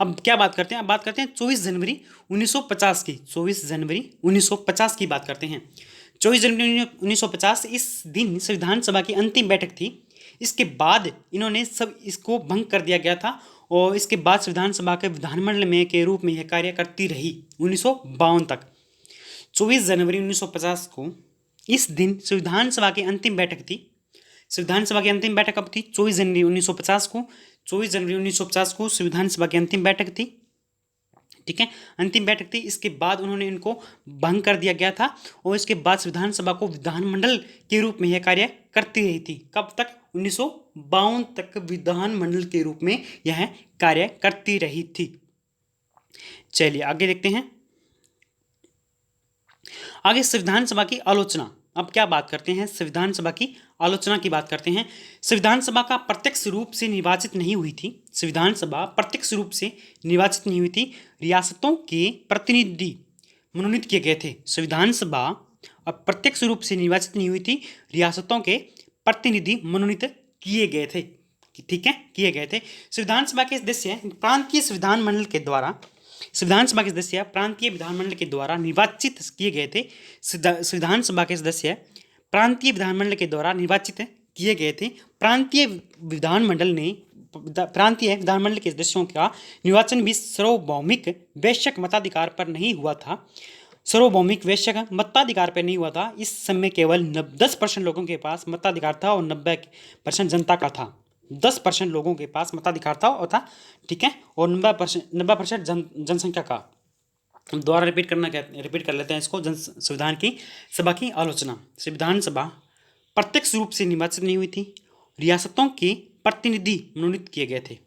अब क्या बात करते हैं? अब बात करते हैं 24 जनवरी 1950 की। 24 जनवरी 1950 की बात करते हैं। 24 जनवरी 1950 इस दिन संविधान सभा की अंतिम बैठक थी। इसके बाद इन्होंने सब इसको भंग कर दिया गया था, और इसके बाद संविधान सभा के विधानमंडल में के रूप में यह कार्य करती रही 1952 तक। 24 जनवरी 1950 को इस दिन संविधान सभा की अंतिम बैठक थी। संविधान सभा की अंतिम बैठक कब थी? 24 जनवरी 1950 को। 24 जनवरी 1950 को संविधान सभा की अंतिम बैठक थी। ठीक है, अंतिम बैठक थी। इसके बाद उन्होंने इनको भंग कर दिया गया था और इसके बाद विधानसभा को विधानमंडल के रूप में यह कार्य करती रही थी। कब तक? 1952 तक विधानमंडल के रूप में यह कार्य करती रही थी। चलिए आगे देखते हैं। आगे संविधान सभा की आलोचना। अब क्या बात करते हैं? संविधान सभा की आलोचना की बात करते हैं। संविधान सभा का प्रत्यक्ष रूप से निर्वाचित नहीं हुई थी। संविधान सभा प्रत्यक्ष रूप से निर्वाचित नहीं हुई थी, रियासतों के प्रतिनिधि मनोनीत किए गए थे। संविधान सभा प्रत्यक्ष रूप से निर्वाचित नहीं हुई थी, रियासतों के प्रतिनिधि मनोनीत किए गए थे। ठीक है, किए गए थे। संविधान सभा के सदस्य प्रांतीय संविधान मंडल के द्वारा संविधान सभा के सदस्य प्रांतीय विधानमंडल के द्वारा निर्वाचित किए गए थे। संविधान सभा के सदस्य प्रांतीय विधानमंडल के द्वारा निर्वाचित किए गए थे। प्रांतीय विधानमंडल के सदस्यों का निर्वाचन भी सार्वभौमिक वैश्विक मताधिकार पर नहीं हुआ था। सार्वभौमिक वैश्विक मताधिकार पर नहीं हुआ था। इस समय केवल 10% लोगों के पास मताधिकार था और 90% जनता का था। 10% लोगों के पास मताधिकार था, ठीक है, और 90% जनसंख्या का। दोबारा रिपीट कर लेते हैं इसको। संविधान की सभा की आलोचना। संविधान सभा प्रत्यक्ष रूप से निर्वाचित नहीं हुई थी, रियासतों के प्रतिनिधि मनोनीत किए गए थे।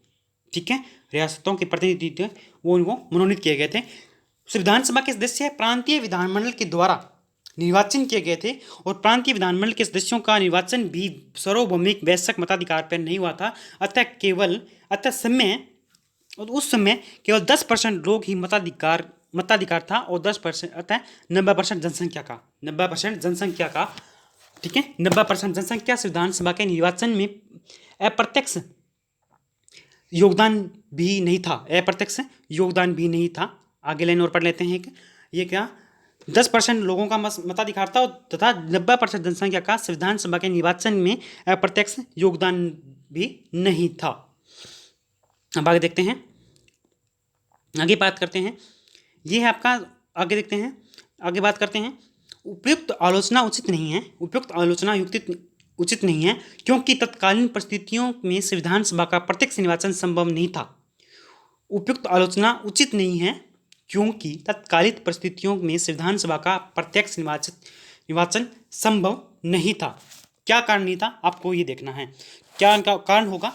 ठीक है, रियासतों के प्रतिनिधि थे वो उनको मनोनीत किए गए थे। संविधान सभा के सदस्य प्रांतीय विधानमंडल के द्वारा निर्वाचन किए गए थे और प्रांतीय विधानमंडल के सदस्यों का निर्वाचन भी सार्वभौमिक वैश्विक मताधिकार पर नहीं हुआ था। उस समय केवल 10% लोग ही मताधिकार था और 10% अतः 90% जनसंख्या का ठीक है, 90% जनसंख्या संविधान सभा के निर्वाचन में अप्रत्यक्ष योगदान भी नहीं था। आगे लाइन और पढ़ लेते हैं। ये क्या? 10% लोगों का मताधिकार था तथा 90% जनसंख्या का संविधान सभा के निर्वाचन में अप्रत्यक्ष योगदान भी नहीं था। अब आगे देखते हैं, आगे बात करते हैं। ये है आपका, आगे देखते हैं, आगे बात करते हैं। उपयुक्त आलोचना उचित नहीं है क्योंकि तत्कालीन परिस्थितियों में संविधान सभा का प्रत्यक्ष निर्वाचन संभव नहीं था। उपयुक्त आलोचना उचित नहीं है क्योंकि तत्कालीन परिस्थितियों में संविधान सभा का प्रत्यक्ष निर्वाचन संभव नहीं था। क्या कारण नहीं था, आपको ये देखना है। क्या इनका कारण होगा?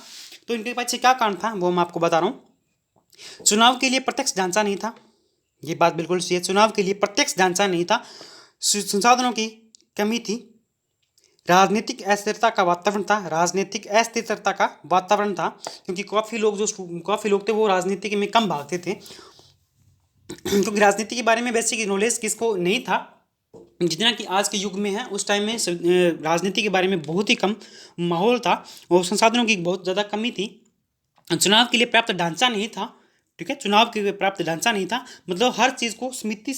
तो इनके पीछे क्या कारण था वो मैं आपको बता रहा हूँ। चुनाव के लिए प्रत्यक्ष ढांचा नहीं था। ये बात बिल्कुल सही है। चुनाव के लिए प्रत्यक्ष ढांचा नहीं था। संसाधनों की कमी थी। राजनीतिक अस्थिरता का वातावरण था क्योंकि काफ़ी लोग थे वो राजनीति में कम भागते थे क्योंकि राजनीति के बारे में बेसिक नॉलेज किसको नहीं था जितना कि आज के युग में है। उस टाइम में राजनीति के बारे में बहुत ही कम माहौल था और संसाधनों की बहुत ज़्यादा कमी थी। चुनाव के लिए पर्याप्त ढांचा नहीं था। ठीक है, चुनाव के लिए पर्याप्त ढांचा नहीं था, मतलब हर चीज़ को समिति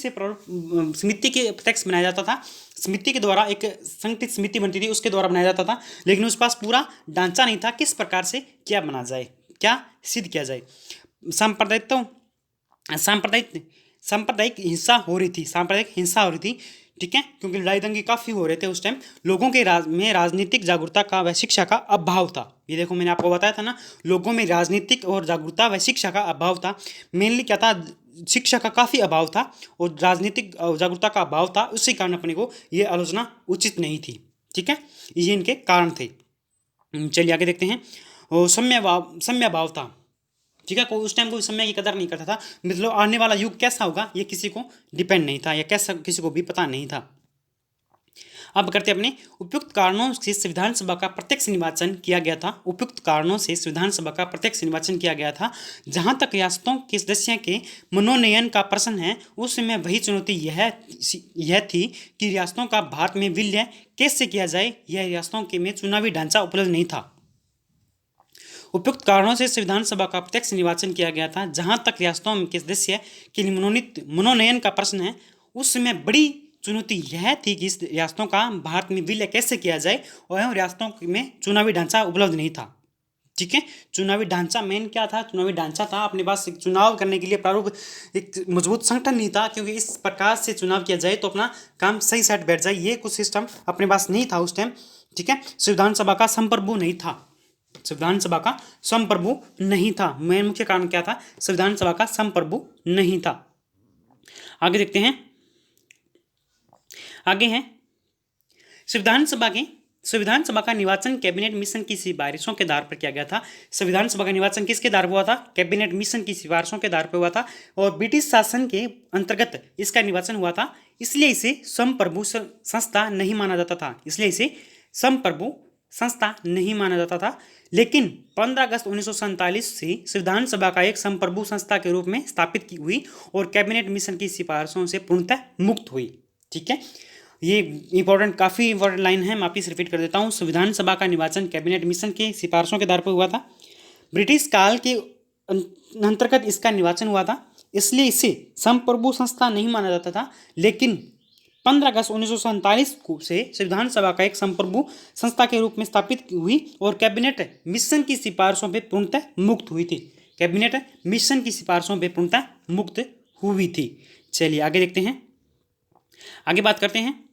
के प्रत्यक्ष बनाया जाता था। समिति के द्वारा एक संगठित समिति बनती थी, उसके द्वारा बनाया जाता था, लेकिन उस पास पूरा ढांचा नहीं था किस प्रकार से क्या बना जाए, क्या सिद्ध किया जाए। सांप्रदायिक हिंसा हो रही थी। ठीक है, क्योंकि लड़ाई दंगे काफ़ी हो रहे थे उस टाइम। लोगों के में राजनीतिक जागरूकता का व शिक्षा का अभाव था। ये देखो मैंने आपको बताया था ना, लोगों में राजनीतिक और जागरूकता व शिक्षा का अभाव था। मेनली क्या था, शिक्षा का काफ़ी अभाव था और राजनीतिक जागरूकता का अभाव था। उसी कारण अपने को ये आलोचना उचित नहीं थी। ठीक है, ये इनके कारण थे। चलिए आगे देखते हैं। और सम्य भाव था। ठीक है, कोई उस टाइम कोई समय की कदर नहीं करता था, मतलब आने वाला युग कैसा होगा ये किसी को डिपेंड नहीं था या कैसा किसी को भी पता नहीं था। अब करते अपने उपयुक्त कारणों से संविधान सभा का प्रत्यक्ष निर्वाचन किया गया था। जहाँ तक रियासतों के सदस्यों के मनोनयन का प्रश्न है, उस समय वही चुनौती यह थी कि रियासतों का भारत में विलय कैसे किया जाए। यह रियासतों के में चुनावी ढांचा उपलब्ध नहीं था। उपयुक्त कारणों से संविधान सभा का प्रत्यक्ष निर्वाचन किया गया था। जहां तक रियासतों के सदस्य के मनोनयन का प्रश्न है, उस समय बड़ी चुनौती यह थी कि इस रियासतों का भारत में विलय कैसे किया जाए और रियासतों में चुनावी ढांचा उपलब्ध नहीं था। ठीक है, चुनावी ढांचा मेन क्या था, चुनावी ढांचा था अपने पास चुनाव करने के लिए प्रारूप एक मजबूत संगठन नहीं था, क्योंकि इस प्रकार से चुनाव किया जाए तो अपना काम सही सेट बैठ जाए, ये कुछ सिस्टम अपने पास नहीं था उस टाइम। ठीक है, संविधान सभा का संप्रभु नहीं था। संविधान सभा का संप्रभु नहीं था। मेन मुख्य कारण क्या था? संविधान सभा का संप्रभु नहीं था। आगे देखते हैं, आगे है संविधान सभा का निर्वाचन कैबिनेट मिशन की सिफारिशों के आधार पर किया गया था। संविधान सभा का निर्वाचन किसके आधार पर हुआ था? कैबिनेट मिशन की सिफारिशों के आधार पर हुआ था और ब्रिटिश शासन के अंतर्गत इसका निर्वाचन हुआ था। इसलिए इसे संप्रभु संस्था नहीं माना जाता था। इसलिए इसे संप्रभु संस्था नहीं माना जाता था। लेकिन 15 अगस्त 1947 से संविधान सभा का एक संप्रभु संस्था के रूप में स्थापित की हुई और कैबिनेट मिशन की सिफारिशों से पूर्णतः मुक्त हुई। ठीक है, ये काफ़ी इंपॉर्टेंट लाइन है, मैं वापिस रिपीट कर देता हूँ। संविधान सभा का निर्वाचन कैबिनेट मिशन की सिफारिशों के आधार पर हुआ था। ब्रिटिश काल के अंतर्गत इसका निर्वाचन हुआ था, इसलिए इसे संप्रभु संस्था नहीं माना जाता था। लेकिन 15 अगस्त 1947 को से संविधान सभा का एक संप्रभु संस्था के रूप में स्थापित हुई और कैबिनेट मिशन की सिफारिशों पर पूर्णतः मुक्त हुई थी। कैबिनेट मिशन की सिफारिशों पर पूर्णतः मुक्त हुई थी। चलिए आगे देखते हैं, आगे बात करते हैं।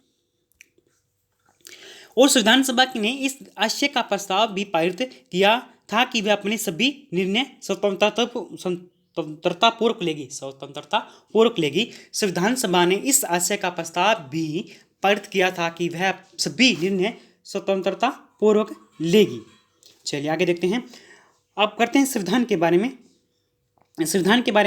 और संविधान सभा ने इस आशय का प्रस्ताव भी पारित किया था कि वे अपने सभी निर्णय स्वतंत्रतापूर्वक लेगी। संविधान सभा ने इस आशय का प्रस्ताव भी पारित किया था कि वह सभी निर्णय स्वतंत्रतापूर्वक लेगी। चलिए आगे देखते हैं, अब करते हैं संविधान के बारे में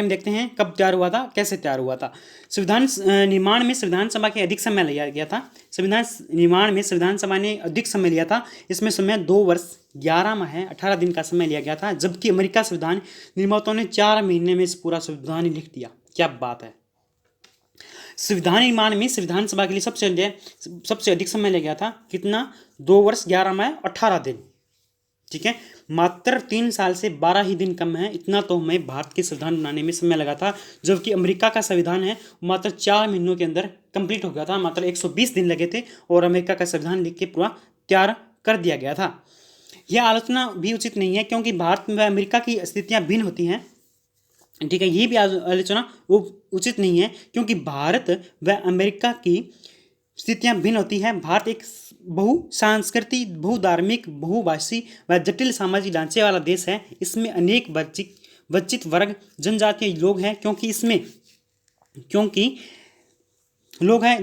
देखते हैं। कब तैयार हुआ था, कैसे तैयार हुआ था? संविधान निर्माण में संविधान सभा के अधिक समय लिया गया था। संविधान निर्माण में संविधान सभा ने अधिक समय लिया था। इसमें समय 2 वर्ष 11 माह 18 दिन का समय लिया गया था, जबकि अमेरिका संविधान निर्माताओं ने 4 महीने में पूरा संविधान ही लिख दिया। क्या बात है! संविधान निर्माण में संविधान सभा के लिए सबसे अधिक समय लिया गया था। कितना? 2 वर्ष 11 माह 18 दिन। ठीक है, मात्र 3 साल से 12 ही दिन कम है। इतना तो हमें भारत के संविधान बनाने में समय लगा था, जबकि अमेरिका का संविधान है मात्र 4 महीनों के अंदर कंप्लीट हो गया था। मात्र 120 दिन लगे थे और अमेरिका का संविधान लिख के पूरा तैयार कर दिया गया था। यह आलोचना भी उचित नहीं है, क्योंकि भारत में अमेरिका की स्थितियाँ भिन्न होती हैं। ठीक है, ये भी आलोचना उचित नहीं है, क्योंकि भारत व अमेरिका की स्थितियाँ भिन्न होती हैं। भारत एक बहुसांस्कृतिक, बहुधार्मिक, बहुभाषी व जटिल सामाजिक ढांचे वाला देश है। इसमें अनेक वंचित वर्ग जनजातीय लोग हैं,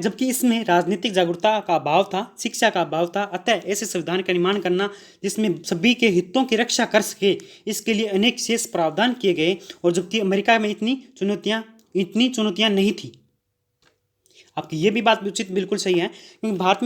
जबकि इसमें राजनीतिक जागरूकता का अभाव था, शिक्षा का अभाव था। अतः ऐसे संविधान का निर्माण करना जिसमें सभी के हितों की रक्षा कर सके, इसके लिए अनेक विशेष प्रावधान किए गए। और जबकि अमेरिका में इतनी चुनौतियाँ नहीं थी। आपकी ये भी बात उचित बिल्कुल सही है, क्योंकि भारत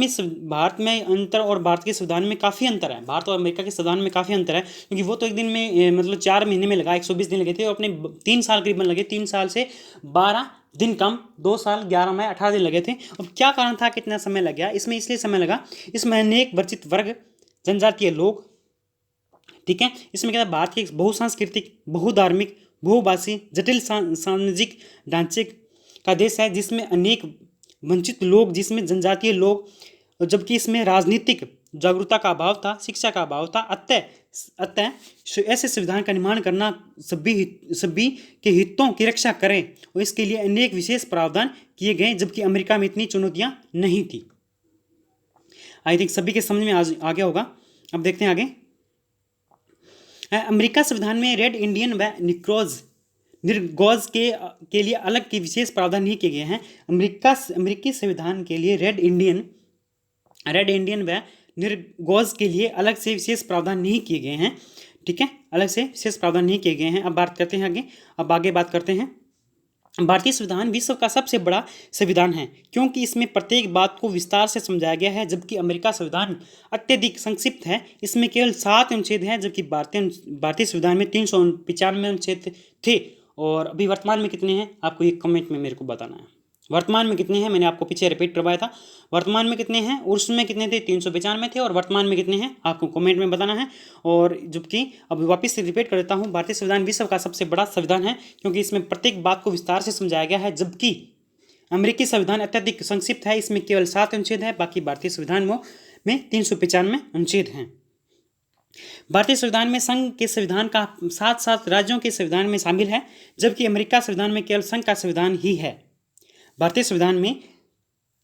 में अंतर और भारत के संविधान में काफ़ी अंतर है। भारत और अमेरिका के संविधान में काफ़ी अंतर है, क्योंकि वो तो एक दिन में मतलब 4 महीने में लगा, 120 दिन लगे थे, और अपने 3 साल करीबन लगे। 3 साल से 12 दिन कम, 2 साल 11 माह 18 दिन लगे थे। अब क्या कारण था कितना समय लग गया? इसमें इसलिए समय लगा, इसमें अनेक वंचित वर्ग जनजातीय लोग, ठीक है, इसमें क्या था, भारत के बहुसांस्कृतिक, बहुधार्मिक, बहुभाषी, जटिल सामाजिक ढांचे का देश है, जिसमें अनेक वंचित लोग, जिसमें जनजातीय लोग, जबकि इसमें राजनीतिक जागरूकता का अभाव था, शिक्षा का अभाव था। अतः ऐसे संविधान का निर्माण करना सभी के हितों की रक्षा करें, और इसके लिए अनेक विशेष प्रावधान किए गए, जबकि अमेरिका में इतनी चुनौतियां नहीं थी। आई थिंक सभी के समझ में आ गया होगा। अब देखते हैं आगे। अमेरिका संविधान में रेड इंडियन व निर्गोज के लिए अलग के विशेष प्रावधान नहीं किए गए हैं। अमेरिकी संविधान के लिए रेड इंडियन व निर्गोज के लिए अलग से विशेष प्रावधान नहीं किए गए हैं। ठीक है, अलग से विशेष प्रावधान नहीं किए गए हैं। अब बात करते हैं आगे बात करते हैं। भारतीय संविधान विश्व का सबसे बड़ा संविधान है, क्योंकि इसमें प्रत्येक बात को विस्तार से समझाया गया है, जबकि अमेरिका संविधान अत्यधिक संक्षिप्त है। इसमें केवल 7 अनुच्छेद हैं, जबकि भारतीय संविधान में 395 अनुच्छेद थे। और अभी वर्तमान में कितने हैं, आपको एक कमेंट में मेरे को बताना है। वर्तमान में कितने हैं, मैंने आपको पीछे रिपीट करवाया था। वर्तमान में कितने हैं और उसमें कितने थे? 395 थे। और वर्तमान में कितने हैं आपको कमेंट में बताना है। और जबकि अब वापस से रिपीट कर देता हूँ, भारतीय संविधान विश्व का सबसे बड़ा संविधान है, क्योंकि इसमें प्रत्येक बात को विस्तार से समझाया गया है, जबकि अमेरिकी संविधान अत्यधिक संक्षिप्त है। इसमें केवल 7 अनुच्छेद है, बाकी भारतीय संविधान में 395 अनुच्छेद हैं। भारतीय संविधान में संघ के संविधान का साथ राज्यों के संविधान में शामिल है, जबकि अमेरिका संविधान में केवल संघ का संविधान ही है। भारतीय संविधान में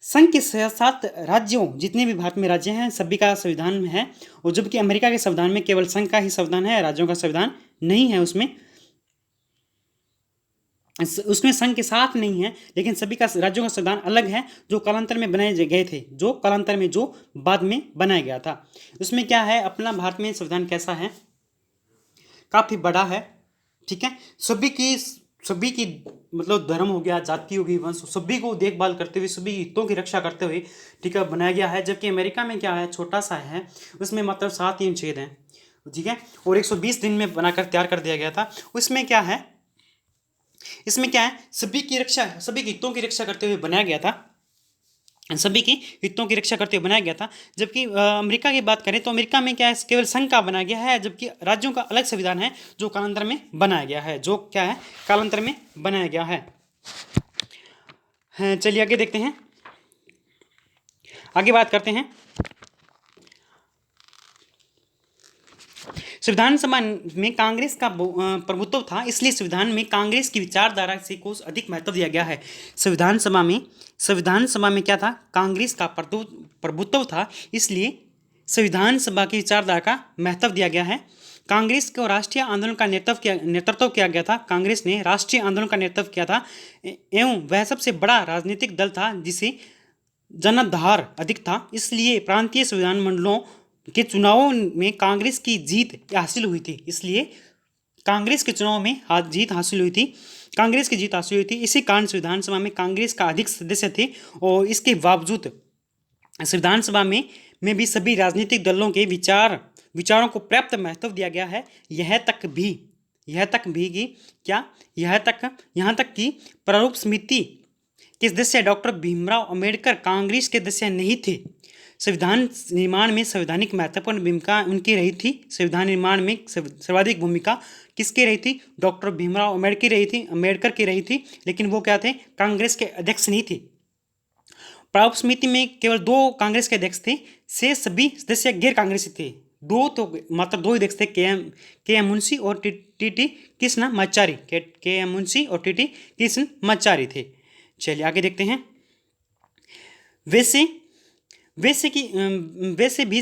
संघ के 7 राज्यों, जितने भी भारत में राज्य हैं, सभी का संविधान है। और जबकि अमेरिका के संविधान में केवल संघ का ही संविधान है, राज्यों का संविधान नहीं है। उसमें संघ के साथ नहीं है, लेकिन सभी का राज्यों का संविधान अलग है, जो कालांतर में बनाए गए थे, जो बाद में बनाया गया था। उसमें क्या है, अपना भारत में संविधान कैसा है, काफ़ी बड़ा है, ठीक है। सभी की मतलब धर्म हो गया, जाति हो गई, वंश, सभी को देखभाल करते हुए, सभी हितों की रक्षा करते हुए, ठीक है, बनाया गया है। जबकि अमेरिका में क्या है, छोटा सा है, उसमें मतलब 7 ही अनुच्छेद हैं, ठीक है, और 120 दिन में बनाकर तैयार कर दिया गया था। इसमें क्या है, सभी की हितों की रक्षा करते हुए बनाया गया था, जबकि अमेरिका की बात करें तो अमेरिका में क्या है, केवल संघ का बनाया गया है, जबकि राज्यों का अलग संविधान है, जो कालांतर में बनाया गया है, चलिए आगे देखते हैं, आगे बात करते हैं। संविधान सभा में कांग्रेस का प्रभुत्व था, इसलिए संविधान में कांग्रेस की विचारधारा से कुछ अधिक महत्व दिया गया है। संविधान सभा में क्या था, कांग्रेस का प्रभुत्व था, इसलिए संविधान सभा की विचारधारा का महत्व दिया गया है। कांग्रेस को राष्ट्रीय आंदोलन का नेतृत्व किया गया था। कांग्रेस ने राष्ट्रीय आंदोलन का नेतृत्व किया था, एवं वह सबसे बड़ा राजनीतिक दल था जिसे जनाधार अधिक था, इसलिए प्रांतीय संविधान मंडलों के चुनावों में कांग्रेस की जीत हासिल हुई थी। इसी कारण संविधान सभा में कांग्रेस का अधिक सदस्य थे, और इसके बावजूद संविधान सभा में भी सभी राजनीतिक दलों के विचारों को पर्याप्त महत्व दिया गया है। यहाँ तक कि प्रारूप समिति के सदस्य डॉक्टर भीमराव अंबेडकर कांग्रेस के सदस्य नहीं थे। संविधान निर्माण में संवैधानिक महत्वपूर्ण भूमिका उनकी रही थी। संविधान निर्माण में सर्वाधिक भूमिका किसकी रही थी, डॉक्टर भीमराव अंबेडकर की रही थी, लेकिन वो क्या थे, कांग्रेस के अध्यक्ष नहीं थे। प्रारूप समिति में केवल 2 कांग्रेस के अध्यक्ष थे, से सभी सदस्य गैर कांग्रेसी थे। दो ही अध्यक्ष थे, के एम मुंशी और टी कृष्ण मचारी थे। चलिए आगे देखते हैं। वैसे भी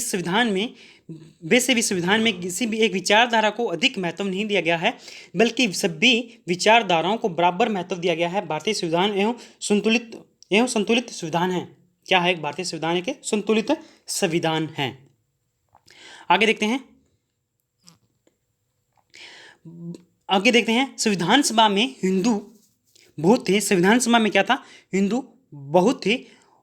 संविधान में किसी भी एक विचारधारा को अधिक महत्व नहीं दिया गया है, बल्कि सभी विचारधाराओं को बराबर महत्व दिया गया है। भारतीय संविधान एवं संतुलित संविधान है। क्या है, भारतीय संविधान एक संतुलित संविधान है। आगे देखते हैं। संविधान सभा में हिंदू बहुत थे। संविधान सभा में क्या था, हिंदू बहुत थे,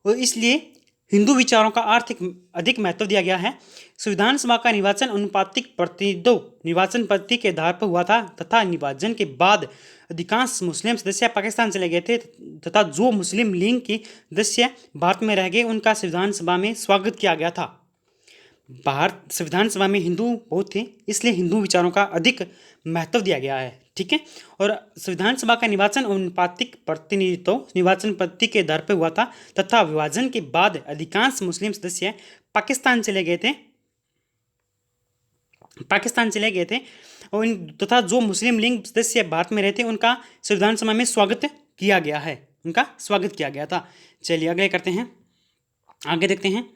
और इसलिए हिंदू विचारों का अधिक महत्व दिया गया है। संविधान सभा का निर्वाचन अनुपातिक प्रतिनिधित्व निर्वाचन पद्धति के आधार पर हुआ था, तथा निर्वाचन के बाद अधिकांश मुस्लिम सदस्य पाकिस्तान चले गए थे, तथा जो मुस्लिम लीग के सदस्य भारत में रह गए, उनका संविधान सभा में स्वागत किया गया था। संविधान सभा में हिंदू बहुत थे, इसलिए हिंदू विचारों का अधिक महत्व दिया गया है, ठीक है। और संविधान सभा का निर्वाचन अनुपातिक प्रतिनिधित्व निर्वाचन पद्धति के आधार पर हुआ था, तथा विभाजन के बाद अधिकांश मुस्लिम सदस्य पाकिस्तान चले गए थे, और तथा जो मुस्लिम लीग सदस्य भारत में रहते, उनका संविधान सभा में स्वागत किया गया था। चलिए आगे देखते हैं।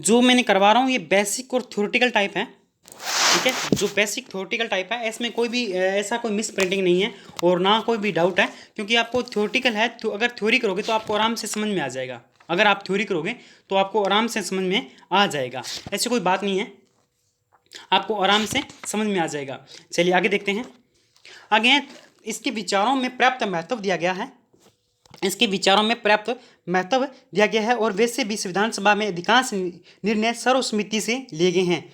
जो मैंने करवा रहा हूँ ये बेसिक और थ्योरेटिकल टाइप है, ठीक है। जो बेसिक थ्योरेटिकल टाइप है, इसमें कोई भी ऐसा कोई मिस प्रिंटिंग नहीं है, और ना कोई भी डाउट है, क्योंकि आपको थ्योरेटिकल है, तो अगर थ्योरी करोगे तो आपको आराम से समझ में आ जाएगा। ऐसी कोई बात नहीं है, आपको आराम से समझ में आ जाएगा। चलिए आगे देखते हैं। आगे इसके विचारों में पर्याप्त महत्व दिया गया है, और वैसे भी संविधान सभा में अधिकांश निर्णय सर्वसम्मति से लिए गए हैं।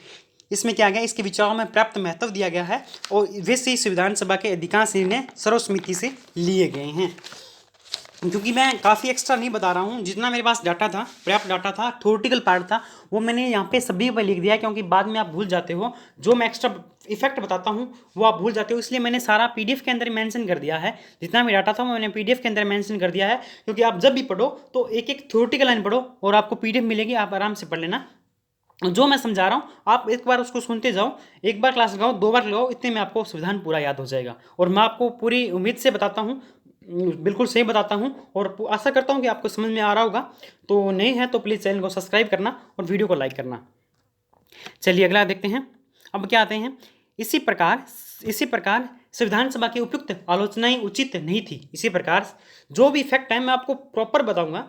इसमें क्या गया, इसके विचारों में पर्याप्त महत्व दिया गया है, और वैसे ही संविधान सभा के अधिकांश निर्णय सर्वसम्मति से लिए गए हैं। क्योंकि मैं काफ़ी एक्स्ट्रा नहीं बता रहा हूँ, जितना मेरे पास डाटा था, पर्याप्त डाटा था, थ्योरेटिकल पार्ट था, वो मैंने यहाँ पे सभी पर लिख दिया, क्योंकि बाद में आप भूल जाते हो। जो मैं एक्स्ट्रा इफेक्ट बताता हूँ वो आप भूल जाते हो, इसलिए मैंने सारा पीडीएफ के अंदर मेंशन कर दिया है। जितना भी डाटा था वो मैंने पीडीएफ के अंदर मेंशन कर दिया है, क्योंकि आप जब भी पढ़ो तो एक थ्योरेटिकल लाइन पढ़ो, और आपको पीडीएफ मिलेगी, आप आराम से पढ़ लेना। जो मैं समझा रहा हूँ आप एक बार उसको सुनते जाओ, एक बार क्लास लगाओ, 2 बार लगाओ, इतने में आपको संविधान पूरा याद हो जाएगा। और मैं आपको पूरी उम्मीद से बताता हूँ, बिल्कुल सही बताता हूँ और आशा करता हूँ कि आपको समझ में आ रहा होगा। तो नए हैं तो प्लीज़ चैनल को सब्सक्राइब करना और वीडियो को लाइक करना। चलिए अगला देखते हैं। अब क्या आते हैं, इसी प्रकार संविधान सभा की उपयुक्त आलोचनाएं उचित नहीं थी। इसी प्रकार जो भी इफेक्ट है मैं आपको प्रॉपर बताऊंगा,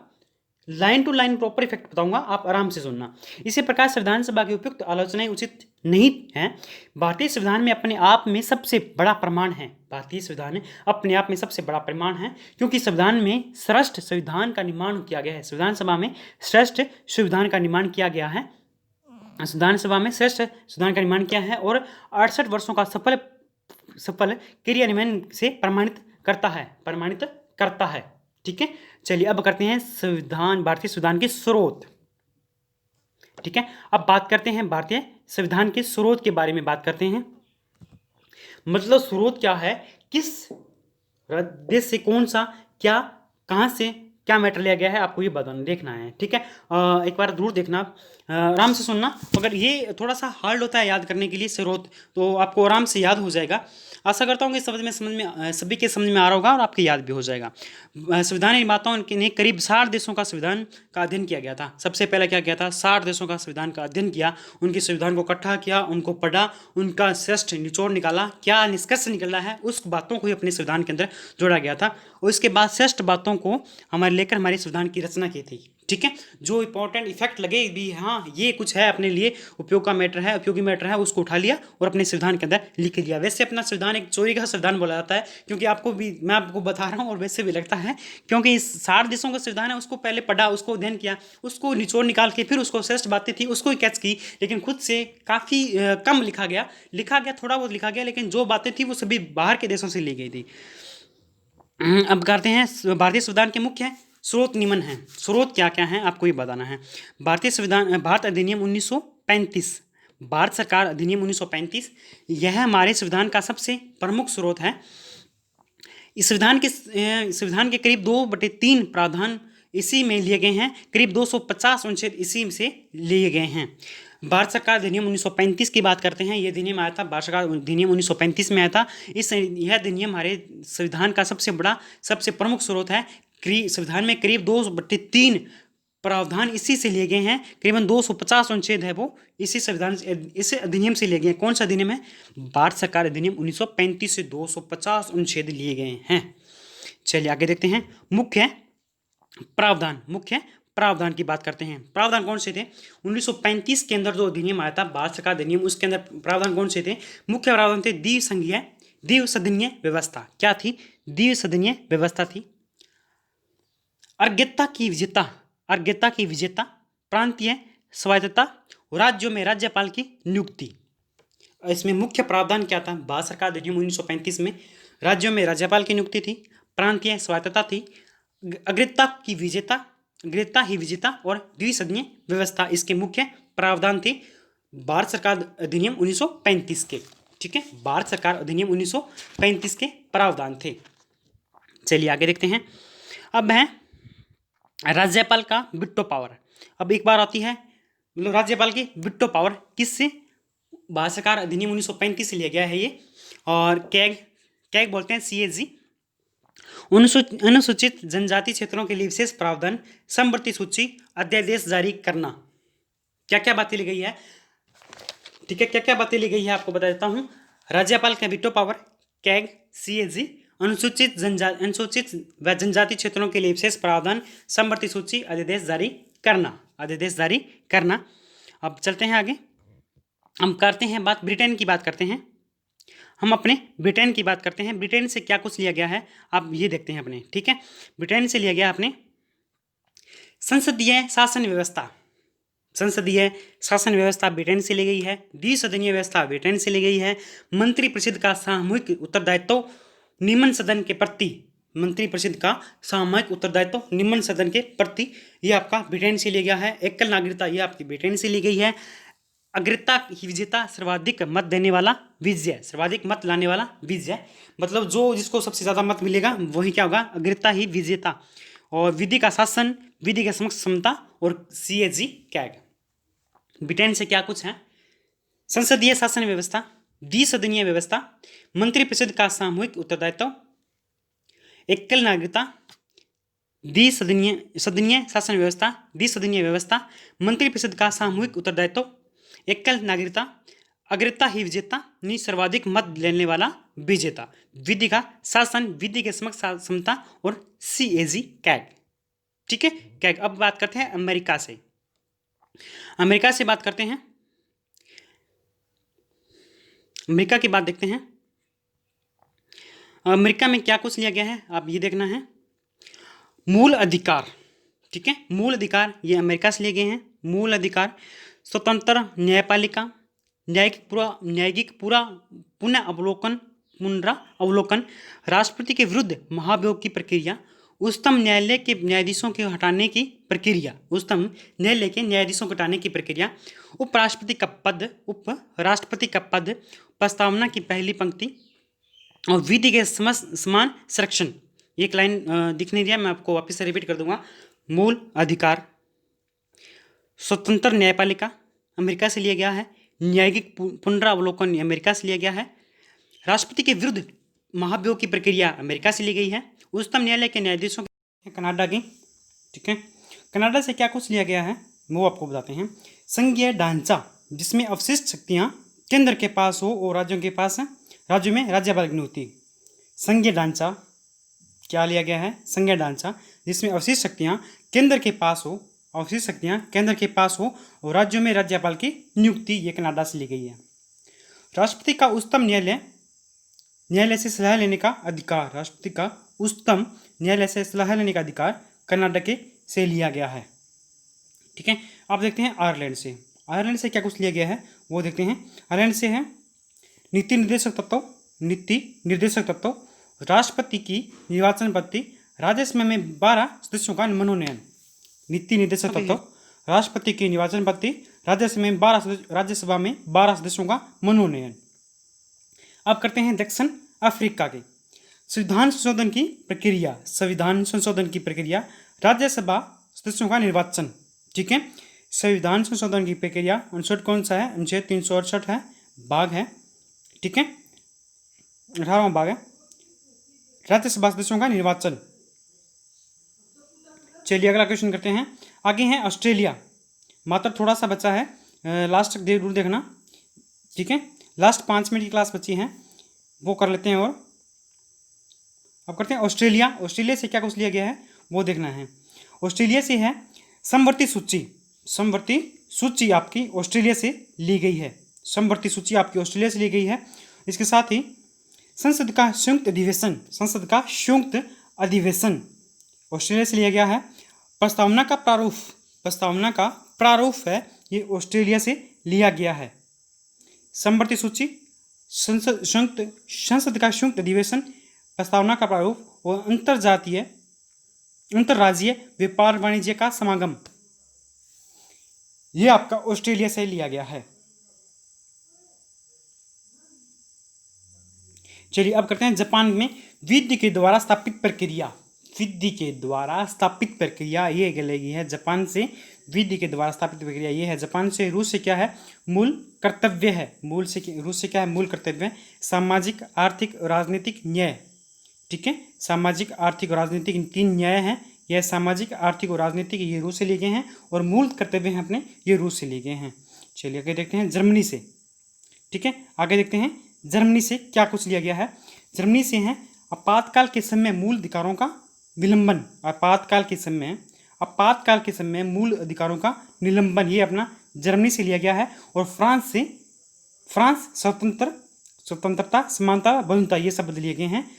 line to line proper effect बताऊंगा, आप आराम से सुनना। इसी प्रकार संविधान सभा की उपयुक्त आलोचनाएं उचित नहीं है। भारतीय संविधान में अपने आप में सबसे बड़ा प्रमाण है। भारतीय संविधान अपने आप में सबसे बड़ा प्रमाण है, क्योंकि संविधान में श्रेष्ठ संविधान का निर्माण किया गया है। संविधान सभा में श्रेष्ठ संविधान का निर्माण किया गया है। संविधान सभा में श्रेष्ठ संविधान का निर्माण किया है और 68 वर्षों का सफल क्रियान्वयन से प्रमाणित करता है। ठीक है, चलिए अब करते हैं भारतीय संविधान के स्रोत। ठीक है, अब बात करते हैं भारतीय संविधान के स्रोत के बारे में बात करते हैं। मतलब स्रोत क्या है, किस देश से कौन सा क्या, कहाँ से क्या मैटर लिया गया है, आपको ये बताना देखना है। ठीक है, एक बार जरूर देखना, आराम से सुनना। अगर ये थोड़ा सा हार्ड होता है याद करने के लिए स्रोत, तो आपको आराम से याद हो जाएगा। आशा करता हूँ कि सभी के समझ में आ रहा होगा और आपके याद भी हो जाएगा। संविधान निर्माताओं ने करीब 60 देशों का संविधान का अध्ययन किया गया था। सबसे पहले क्या किया था, 60 देशों का संविधान का अध्ययन किया, उनके संविधान को इकट्ठा किया, उनको पढ़ा, उनका श्रेष्ठ निचोड़ निकाला, क्या निष्कर्ष निकला है उस बातों को ही अपने संविधान के अंदर जोड़ा गया था। और उसके बाद श्रेष्ठ बातों को लेकर हमारे संविधान की रचना की थी। ठीक है, जो इंपॉर्टेंट इफेक्ट लगे भी, हाँ ये कुछ है अपने लिए उपयोगी मैटर है, उसको उठा लिया और अपने संविधान के अंदर लिख लिया। वैसे अपना संविधान एक चोरी का संविधान बोला जाता है, क्योंकि मैं आपको बता रहा हूँ और वैसे भी लगता है, क्योंकि इस 60 देशों का संविधान है, उसको पहले पढ़ा, उसको अध्ययन किया, उसको निचोड़ निकाल के फिर उसको श्रेष्ठ बातें थी उसको ही कैच की, लेकिन खुद से काफ़ी कम लिखा गया, थोड़ा बहुत लिखा गया, लेकिन जो बातें थी वो सभी बाहर के देशों से ली गई थी। अब करते हैं भारतीय संविधान के मुख्य स्रोत निम्न हैं। स्रोत क्या क्या हैं आपको ये बताना है। भारत अधिनियम 1935, भारत सरकार अधिनियम 1935, यह हमारे संविधान का सबसे प्रमुख स्रोत है। इस संविधान के करीब 2/3 प्रावधान इसी में लिए गए हैं। करीब 250 अनुच्छेद इसी से लिए गए हैं। भारत सरकार अधिनियम 1935 की बात करते हैं। यह अधिनियम आया था, भारत सरकार अधिनियम 1935 में आया था। यह अधिनियम हमारे संविधान का सबसे प्रमुख स्रोत है। संविधान में करीब 2/3 प्रावधान इसी से लिए गए हैं। करीबन 250 अनुच्छेद है वो इस अधिनियम से लिए गए हैं। कौन सा अधिनियम है, भारत सरकार अधिनियम 1935 से 250 अनुच्छेद लिए गए हैं। चलिए आगे देखते हैं। मुख्य प्रावधान की बात करते हैं। प्रावधान कौन से थे 1935 के अंदर जो अधिनियम आया था, भारत सरकार अधिनियम, उसके अंदर प्रावधान कौन से थे, मुख्य प्रावधान थे द्विसदनीय व्यवस्था। क्या थी, द्विसदनीय व्यवस्था थी। अर्घ्यता की विजेता, प्रांतीय स्वायत्तता, राज्यों में राज्यपाल की नियुक्ति। इसमें मुख्य प्रावधान क्या था, भारत सरकार अधिनियम 1935 में राज्यों में राज्यपाल की नियुक्ति थी, प्रांतीय स्वायत्तता थी, अग्रता ही विजेता और द्विसदनीय व्यवस्था इसके मुख्य प्रावधान थे भारत सरकार अधिनियम 1935 के। ठीक है, भारत सरकार अधिनियम 1935 के प्रावधान थे। चलिए आगे देखते हैं। अब है राज्यपाल का वीटो पावर। अब एक बार आती है, मतलब राज्यपाल की वीटो पावर किससे, भारत सरकार अधिनियम 1935 से लिया गया है ये, और कैग बोलते हैं, CAG। अनुसूचित जनजाति क्षेत्रों के लिए विशेष प्रावधान, समवर्ती सूची, अध्यादेश जारी करना। क्या क्या बातें ली गई है, ठीक है, क्या क्या बातें ली गई है आपको बता देता हूं। राज्यपाल का वीटो पावर, कैग, CAG, अनुसूचित व जनजाति क्षेत्रों के लिए विशेष प्रावधान, समवर्ती सूची, अध्यादेश जारी करना। अब चलते हैं आगे, हम करते हैं बात ब्रिटेन की बात करते हैं। हम अपने ब्रिटेन की बात करते हैं। ब्रिटेन से क्या कुछ लिया गया है आप ये देखते हैं अपने। ठीक है, ब्रिटेन से लिया गया अपने संसदीय शासन व्यवस्था ब्रिटेन से ली गई है। द्विसदनीय व्यवस्था ब्रिटेन से ली गई है। मंत्रिपरिषद का सामूहिक उत्तरदायित्व निम्न सदन के प्रति, निम्न सदन के प्रति, ये आपका ब्रिटेन से लिया गया है। एकल नागरिकता, ये आपकी ब्रिटेन से ली गई है। अग्रता ही विजेता, सर्वाधिक मत देने वाला विजय, सर्वाधिक मत लाने वाला विजय, मतलब जो जिसको सबसे ज्यादा मत मिलेगा वही क्या होगा, अग्रता ही विजेता। और विधि का शासन, विधि के समक्ष समता, और CAG कैग। ब्रिटेन से क्या कुछ है, संसदीय शासन व्यवस्था, द्विसदनीय व्यवस्था, मंत्रिपरिषद का सामूहिक उत्तरदायित्व, एकल नागरिकता, द्विसदनीय शासन व्यवस्था, द्विसदनीय व्यवस्था, मंत्रिपरिषद का सामूहिक उत्तरदायित्व, एकल नागरिकता, अग्रता ही विजेता, नि सर्वाधिक मत लेने वाला विजेता, विधि का शासन, विधि के समक्ष समता और CAG कैग। ठीक है, कैग। अब बात करते हैं अमेरिका से। अमेरिका से बात करते हैं, अमेरिका की बात देखते हैं। अमेरिका में क्या कुछ लिया गया है आप ये देखना है। मूल अधिकार, ठीक है, मूल अधिकार ये अमेरिका से लिए गए हैं। मूल अधिकार, स्वतंत्र न्यायपालिका, न्यायिक पुनः अवलोकन, राष्ट्रपति के विरुद्ध महाभियोग की प्रक्रिया, उच्चतम न्यायालय के न्यायाधीशों के हटाने की प्रक्रिया, उच्चतम न्यायालय के न्यायाधीशों को हटाने की प्रक्रिया, उपराष्ट्रपति का पद, प्रस्तावना की पहली पंक्ति और विधि के समान संरक्षण। एक लाइन दिख नहीं दिया, मैं आपको वापस से रिपीट कर दूंगा। मूल अधिकार, स्वतंत्र न्यायपालिका अमेरिका से लिया गया है, न्यायिक पुनरावलोकन अमेरिका से लिया गया है, राष्ट्रपति के विरुद्ध महाभियोग की प्रक्रिया अमेरिका से ली गई है, उच्चतम न्यायालय के न्यायाधीशों कनाडा की। ठीक है, कनाडा से क्या कुछ लिया गया है वो आपको बताते हैं। संघीय ढांचा जिसमें अवशिष्ट शक्तियां केंद्र के पास हो और राज्यों में राज्यपाल की नियुक्ति। संघीय ढांचा क्या लिया गया है? संघीय ढांचा जिसमें अवशिष्ट शक्तियां केंद्र के पास हो और राज्यों में राज्यपाल की नियुक्ति, ये कनाडा से ली गई है। राष्ट्रपति का उच्चतम न्यायालय से सलाह लेने का अधिकार, राष्ट्रपति का उच्चतम न्यायालय से सलाह लेने का अधिकार कनाडा के से लिया गया है। ठीक है, आप देखते हैं आयरलैंड से। आयरलैंड से क्या कुछ लिया गया है वो देखते हैं। आयरलैंड से है नीति निर्देशक तत्व, राष्ट्रपति की निर्वाचन पद्धति, राज्यसभा में 12 सदस्यों का मनोनयन। नीति निर्देशक तत्व, राष्ट्रपति की निर्वाचन पद्धति, राज्यसभा में 12 सदस्यों का मनोनयन। अब करते हैं दक्षिण अफ्रीका के। संविधान संशोधन की प्रक्रिया, राज्यसभा सदस्यों का निर्वाचन। ठीक है, संविधान संशोधन की प्रक्रिया, अनुच्छेद कौन सा है? अनुच्छेद 368 है, भाग है। ठीक है, 18वां भाग है, राज्यसभा सदस्यों का निर्वाचन। चलिए अगला क्वेश्चन करते हैं। आगे है ऑस्ट्रेलिया, मात्र थोड़ा सा बचा है, लास्ट तक जरूर देखना। ठीक है, लास्ट 5 मिनट की क्लास बची है, वो कर लेते हैं। और अब करते हैं ऑस्ट्रेलिया। ऑस्ट्रेलिया से क्या कुछ लिया गया है वो देखना है। ऑस्ट्रेलिया से है समवर्ती सूची आपकी ऑस्ट्रेलिया से ली गई है। समवर्ती सूची आपकी ऑस्ट्रेलिया से ली गई है। इसके साथ ही संसद का संयुक्त अधिवेशन ऑस्ट्रेलिया से लिया गया है। प्रस्तावना का प्रारूप है, ये ऑस्ट्रेलिया से लिया गया है। समवर्ती सूची, संसद का संयुक्त अधिवेशन, प्रस्तावना का प्रारूप और अंतरराज्यीय व्यापार वाणिज्य का समागम, ये आपका ऑस्ट्रेलिया से लिया गया है। चलिए अब करते हैं जापान में विधि के द्वारा स्थापित प्रक्रिया। ये लगी है जापान से, विधि के द्वारा स्थापित प्रक्रिया ये है जापान से। रूस से क्या है? मूल कर्तव्य है। रूस से क्या है? मूल कर्तव्य। सामाजिक, आर्थिक और राजनीतिक न्याय। ठीक है, सामाजिक, आर्थिक और राजनीतिक 3 न्याय हैं। यह सामाजिक, आर्थिक और राजनीतिक ये रूस से लिए गए हैं, और मूल कर्तव्य हैं अपने ये रूस से लिए गए हैं। चलिए आगे देखते हैं जर्मनी से। ठीक है, आगे देखते हैं जर्मनी से क्या कुछ लिया गया है। जर्मनी से है आपातकाल के समय मूल अधिकारों का विलंबन। आपातकाल के समय मूल अधिकारों का निलंबन, ये अपना जर्मनी से लिया गया है। और फ्रांस स्वतंत्रता, समानता, बहुलता, ये शब्द लिए गए हैं।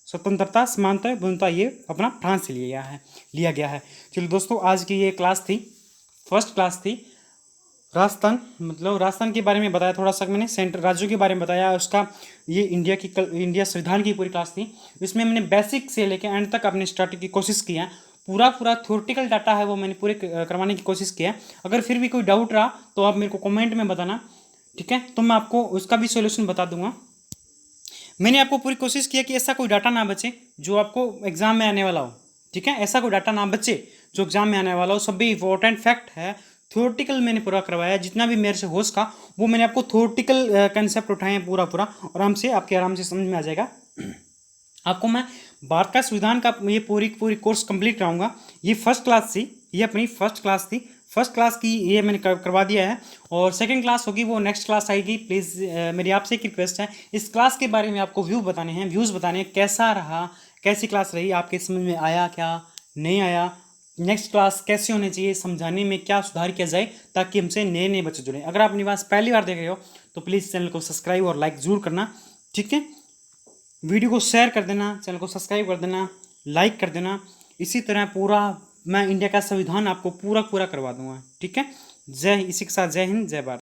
स्वतंत्रता, समानता, बहुलता, ये अपना फ्रांस से लिया गया है। चलिए दोस्तों, आज की ये क्लास थी, फर्स्ट क्लास थी। राजस्थान के बारे में बताया थोड़ा सा मैंने, सेंट्रल राज्यों के बारे में बताया, उसका ये इंडिया संविधान की पूरी क्लास थी। इसमें मैंने बेसिक से लेकर एंड तक अपने स्टार्टिंग की कोशिश की है। पूरा थ्योरेटिकल डाटा है वो मैंने पूरे करवाने की कोशिश किया है। अगर फिर भी कोई डाउट रहा तो आप मेरे को कमेंट में बताना। ठीक है, तो मैं आपको उसका भी सोल्यूशन बता दूंगा। मैंने आपको पूरी कोशिश किया कि ऐसा कोई डाटा ना बचे जो आपको एग्जाम में आने वाला हो। ठीक है, ऐसा कोई डाटा ना बचे जो एग्जाम में आने वाला हो। सभी इंपॉर्टेंट फैक्ट है, थ्योरेटिकल मैंने पूरा करवाया, जितना भी मेरे से हो सका वो मैंने आपको थ्योरेटिकल कंसेप्ट उठाए हैं पूरा, आराम से समझ में आ जाएगा। आपको मैं भारत का संविधान का ये पूरी पूरी कोर्स कंप्लीट कराऊंगा। ये फर्स्ट क्लास थी, ये अपनी फर्स्ट क्लास थी, फर्स्ट क्लास की ये मैंने करवा दिया है, और सेकंड क्लास होगी वो नेक्स्ट क्लास आएगी। प्लीज़ मेरी आपसे एक रिक्वेस्ट है, इस क्लास के बारे में आपको व्यूज़ बताने हैं, कैसा रहा, कैसी क्लास रही, आपके समझ में आया क्या नहीं आया, नेक्स्ट क्लास कैसे होनी चाहिए, समझाने में क्या सुधार किया जाए, ताकि हमसे नए नए बच्चे जुड़ें। अगर आप अपनी बात पहली बार देख रहे हो तो प्लीज़ चैनल को सब्सक्राइब और लाइक ज़रूर करना, ठीक है। वीडियो को शेयर कर देना, चैनल को सब्सक्राइब कर देना, लाइक कर देना। इसी तरह पूरा मैं इंडिया का संविधान आपको पूरा पूरा करवा दूंगा, ठीक है। इसी के साथ जय हिंद, जय भारत।